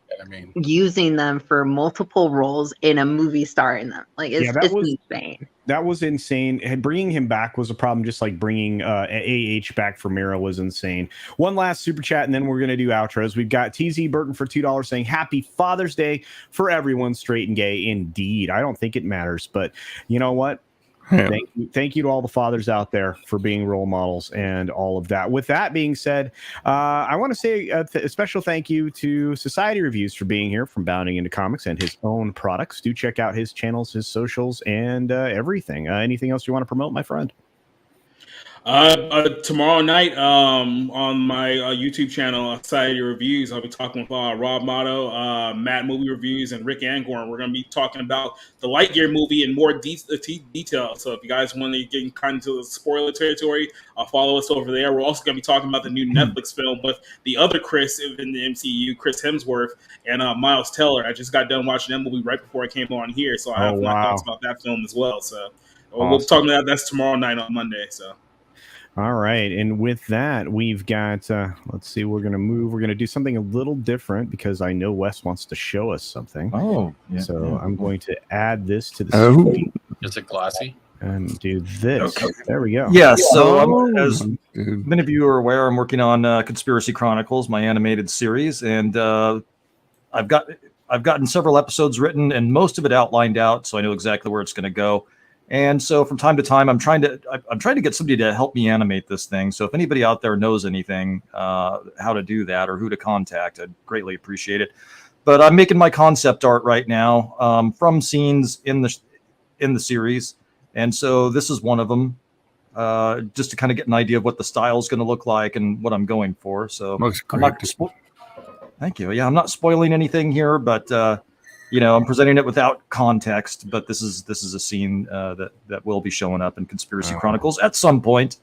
G: using them for multiple roles in a movie starring them. It's insane.
B: That was insane. And bringing him back was a problem, just like bringing AH back for Mira was insane. One last super chat, and then we're going to do outros. We've got TZ Burton for $2 saying, Happy Father's Day for everyone, straight and gay. Indeed. I don't think it matters, but you know what? Thank you to all the fathers out there for being role models and all of that. With that being said, I want to say a special thank you to Society Reviews for being here, from Bounding into Comics and his own products. Do check out his channels, his socials, and everything. Anything else you want to promote, my friend?
D: Tomorrow night on my YouTube channel, Society Reviews, I'll be talking with Rob Motto, Matt Movie Reviews, and Rick Angorn. We're going to be talking about the Lightyear movie in more detail. So if you guys want to get kind of into the spoiler territory, follow us over there. We're also going to be talking about the new Netflix film with the other Chris in the MCU, Chris Hemsworth, and Miles Teller. I just got done watching that movie right before I came on here, so I have my thoughts about that film as well. So we'll be talking about that. That's tomorrow night on Monday. So.
B: All right. And with that, we've got, let's see, we're going to do something a little different because I know Wes wants to show us something.
I: Oh, yeah.
B: So I'm going to add this to the screen.
A: Is it glossy?
B: And do this. Okay. There we go.
I: Yeah. So as many of you are aware, I'm working on Conspiracy Chronicles, my animated series. And I've gotten several episodes written and most of it outlined out. So I know exactly where it's going to go. And so from time to time, I'm trying to get somebody to help me animate this thing. So if anybody out there knows anything, how to do that or who to contact, I'd greatly appreciate it. But I'm making my concept art right now from scenes in the series. And so this is one of them, just to kind of get an idea of what the style is going to look like and what I'm going for. So thank you. Yeah, I'm not spoiling anything here, but I'm presenting it without context, but this is a scene that will be showing up in Conspiracy Chronicles at some point.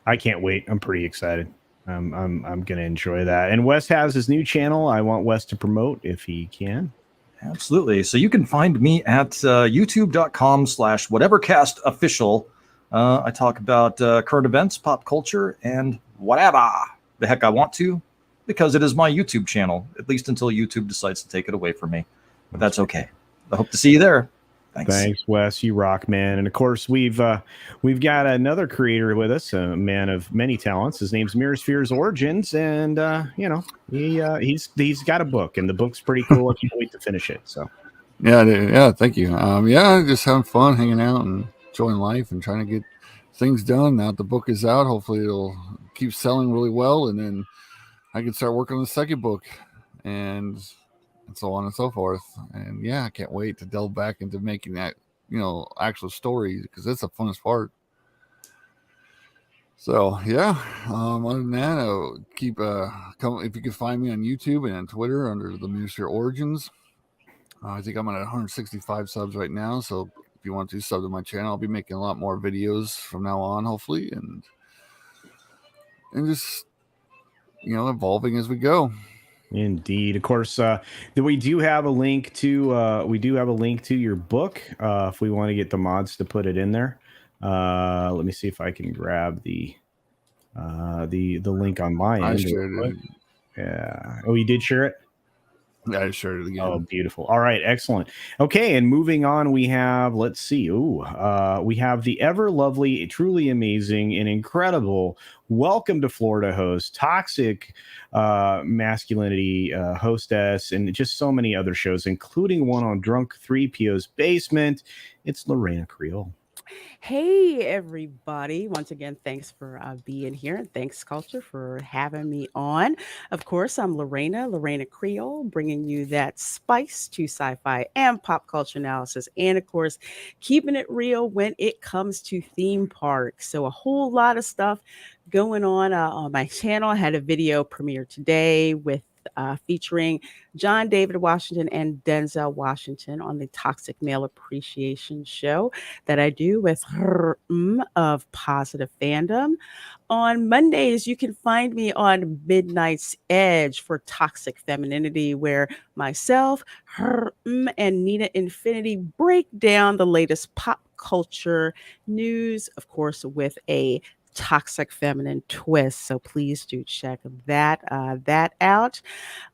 B: I can't wait. I'm pretty excited. I'm going to enjoy that. And Wes has his new channel. I want Wes to promote if he can.
I: Absolutely. So you can find me at youtube.com/whatevercastofficial. I talk about current events, pop culture, and whatever the heck I want to, because it is my YouTube channel, at least until YouTube decides to take it away from me. But that's okay. I hope to see you there.
B: Thanks, Wes. You rock, man. And of course, we've got another creator with us, a man of many talents. His name's Mirrorsphere's Origins, and he's got a book, and the book's pretty cool. I can't wait to finish it. So,
C: yeah, thank you. Just having fun, hanging out, and enjoying life, and trying to get things done. Now that the book is out, hopefully it'll keep selling really well, and then I can start working on the second book, and so on and so forth. And yeah, I can't wait to delve back into making that, actual story, because it's the funnest part. So yeah, other than that, I'll keep if you can find me on YouTube and on Twitter under the Mirrorsphere Origins. I think I'm at 165 subs right now, so if you want to sub to my channel, I'll be making a lot more videos from now on, hopefully, and just evolving as we go.
B: Indeed. Of course, we do have a link to your book if we want to get the mods to put it in there. Let me see if I can grab the link on my end.
C: I shared it.
B: Yeah. Oh, you did share it?
C: Yeah, I shared it again.
B: Oh, beautiful. All right, excellent. Okay, and moving on, we have, let's see. We have the ever lovely, truly amazing, and incredible Welcome to Florida host, Toxic Masculinity hostess, and just so many other shows, including one on Drunk 3PO's Basement. It's Lorena Creole.
H: Hey, everybody. Once again, thanks for being here. And thanks, Culture, for having me on. Of course, I'm Lorena Creole, bringing you that spice to sci-fi and pop culture analysis. And, of course, keeping it real when it comes to theme parks. So a whole lot of stuff going on my channel. I had a video premiere today with featuring John David Washington and Denzel Washington on the Toxic Male Appreciation Show that I do with of Positive Fandom. On Mondays, you can find me on Midnight's Edge for Toxic Femininity, where myself, and Nina Infinity break down the latest pop culture news, of course, with a toxic feminine twist. So please do check that out.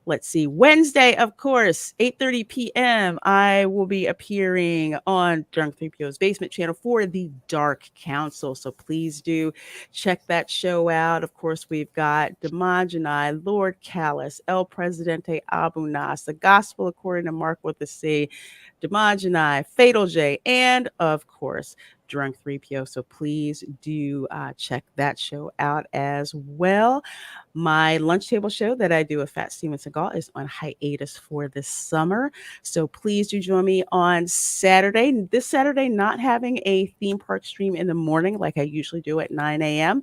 H: Let's see. Wednesday, of course, 8:30 p.m. I will be appearing on Drunk 3PO's Basement channel for the Dark Council. So please do check that show out. Of course, we've got Demogeny, Lord Callus, El Presidente Abu Nas, The Gospel According to Mark with the C, Demogeny, Fatal J, and of course, Drunk 3PO. So please do check that show out as well. My lunch table show that I do with Fat Steven Seagal is on hiatus for this summer. So please do join me on Saturday. This Saturday, not having a theme park stream in the morning like I usually do at 9 a.m.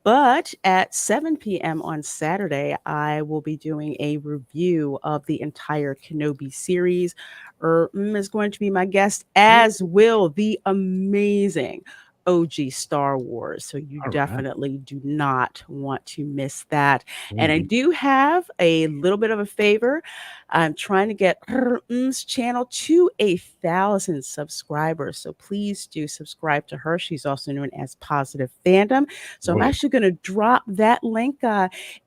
H: But at 7 p.m. on Saturday, I will be doing a review of the entire Kenobi series. Is going to be my guest, as will the amazing OG Star Wars. So you definitely do not want to miss that. And I do have a little bit of a favor. I'm trying to get M's channel to 1,000 subscribers. So please do subscribe to her. She's also known as Positive Fandom. So I'm actually going to drop that link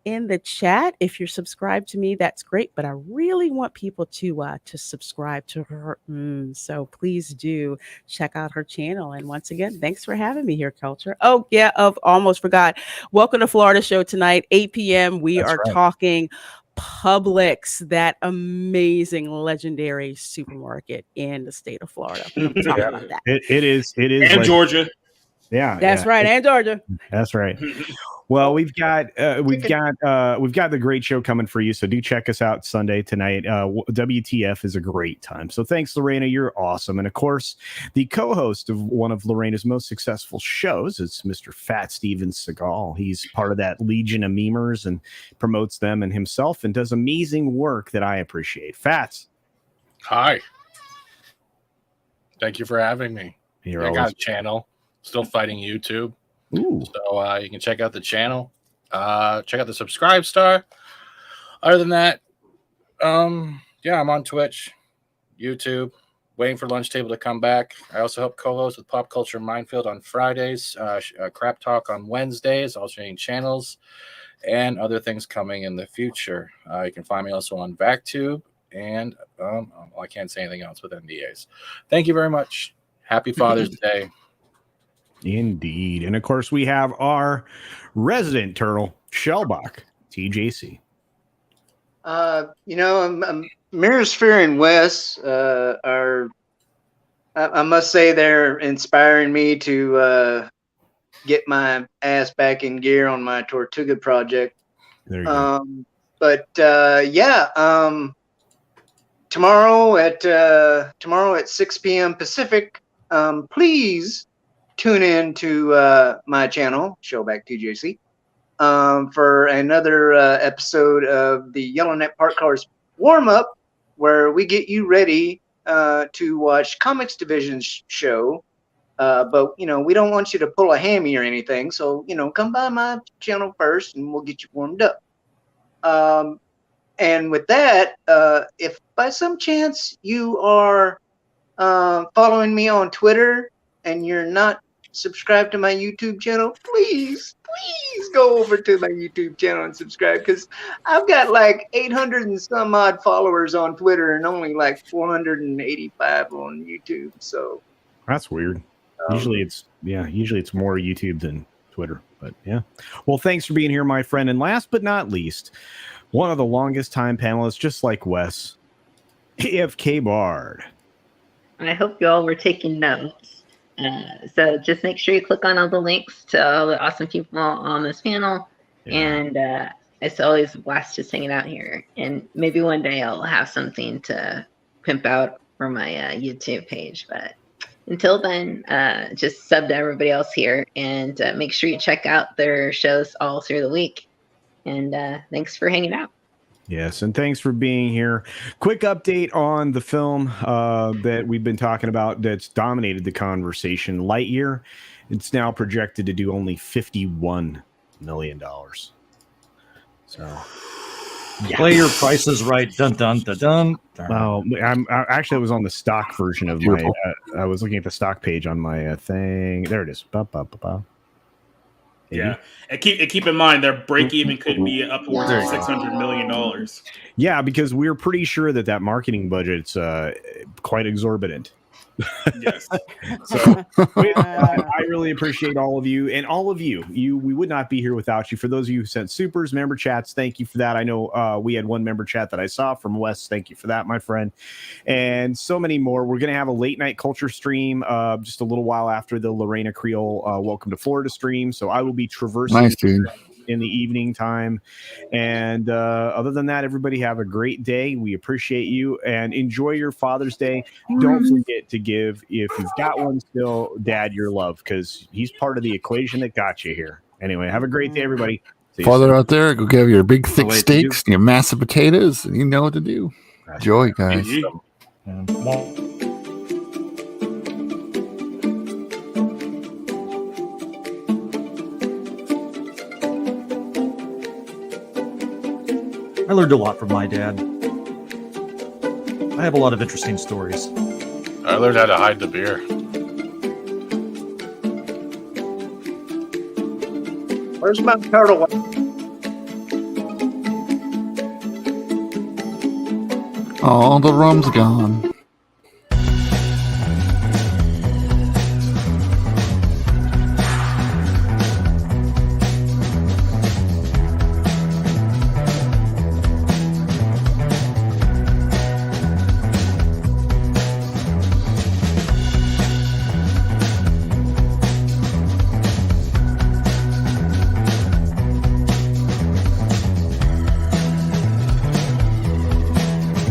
H: in the chat. If you're subscribed to me, that's great. But I really want people to subscribe to her. So please do check out her channel. And once again, thanks for having me here, Culture. Oh, yeah, almost forgot. Welcome to Florida Show tonight, 8 p.m. We are talking Publix, that amazing, legendary supermarket in the state of Florida. We're gonna talk about that.
B: It is,
D: and like, Georgia.
B: Yeah,
H: that's right, and Georgia.
B: That's right. Well, we've got the great show coming for you, so do check us out Sunday tonight. WTF is a great time. So thanks, Lorena. You're awesome. And of course, the co-host of one of Lorena's most successful shows is Mr. Fat Steven Seagal. He's part of that legion of memers and promotes them and himself and does amazing work that I appreciate. Fats.
A: Hi. Thank you for having me. I got a channel. Still fighting YouTube.
B: Ooh.
A: So you can check out the channel. Check out the subscribe star. Other than that, I'm on Twitch, YouTube, waiting for Lunch Table to come back. I also help co-host with Pop Culture Minefield on Fridays, Crap Talk on Wednesdays, alternating channels, and other things coming in the future. You can find me also on VacTube, and I can't say anything else with NDAs. Thank you very much. Happy Father's Day.
B: Indeed. And of course, we have our resident turtle, Shellbach, TJC.
E: Mirrorsphere and Wes are, I must say, they're inspiring me to get my ass back in gear on my Tortuga project.
B: There you go.
E: Tomorrow at 6 p.m. Pacific, please tune in to my channel, Showback TJC, for another episode of the Yellowneck Park Cars warm-up, where we get you ready to watch Comics Division's show. But, we don't want you to pull a hammy or anything. So, come by my channel first and we'll get you warmed up. And with that, if by some chance you are following me on Twitter and you're not subscribed to my YouTube channel, please go over to my YouTube channel and subscribe, because I've got like 800 and some odd followers on Twitter and only like 485 on YouTube. So
B: that's weird. Usually it's more YouTube than Twitter, but yeah. Well, thanks for being here, my friend. And last but not least, one of the longest time panelists, just like Wes, AFK Bard.
G: I hope you all were taking notes. So just make sure you click on all the links to all the awesome people on this panel. Yeah. And it's always a blast just hanging out here. And maybe one day I'll have something to pimp out for my YouTube page. But until then, just sub to everybody else here. And make sure you check out their shows all through the week. And thanks for hanging out.
B: Yes, and thanks for being here. Quick update on the film that we've been talking about that's dominated the conversation, Lightyear. It's now projected to do only $51 million. So,
I: yeah. Play your prices right. Dun, dun, dun, dun.
B: Well, I was on the stock version of my, I was looking at the stock page on my thing. There it is.
D: Yeah, and keep in mind their break even could be upwards of $600 million.
B: Yeah, because we're pretty sure that marketing budget's quite exorbitant.
D: Yes.
B: So I really appreciate all of you, and all of you. We would not be here without you. For those of you who sent supers, member chats, thank you for that. I know we had one member chat that I saw from Wes. Thank you for that, my friend, and so many more. We're gonna have a late night culture stream just a little while after the Lorena Creole Welcome to Florida stream. So I will be traversing in the evening time. And other than that, everybody have a great day. We appreciate you and enjoy your Father's Day. Don't forget to give, if you've got one still, Dad your love, because he's part of the equation that got you here. Anyway, have a great day, everybody.
C: Father out there, go get your big thick steaks and your massive potatoes, and you know what to do. Enjoy, guys.
I: I learned a lot from my dad. I have a lot of interesting stories.
A: I learned how to hide the beer.
E: Where's my turtle?
C: Oh, the rum's gone.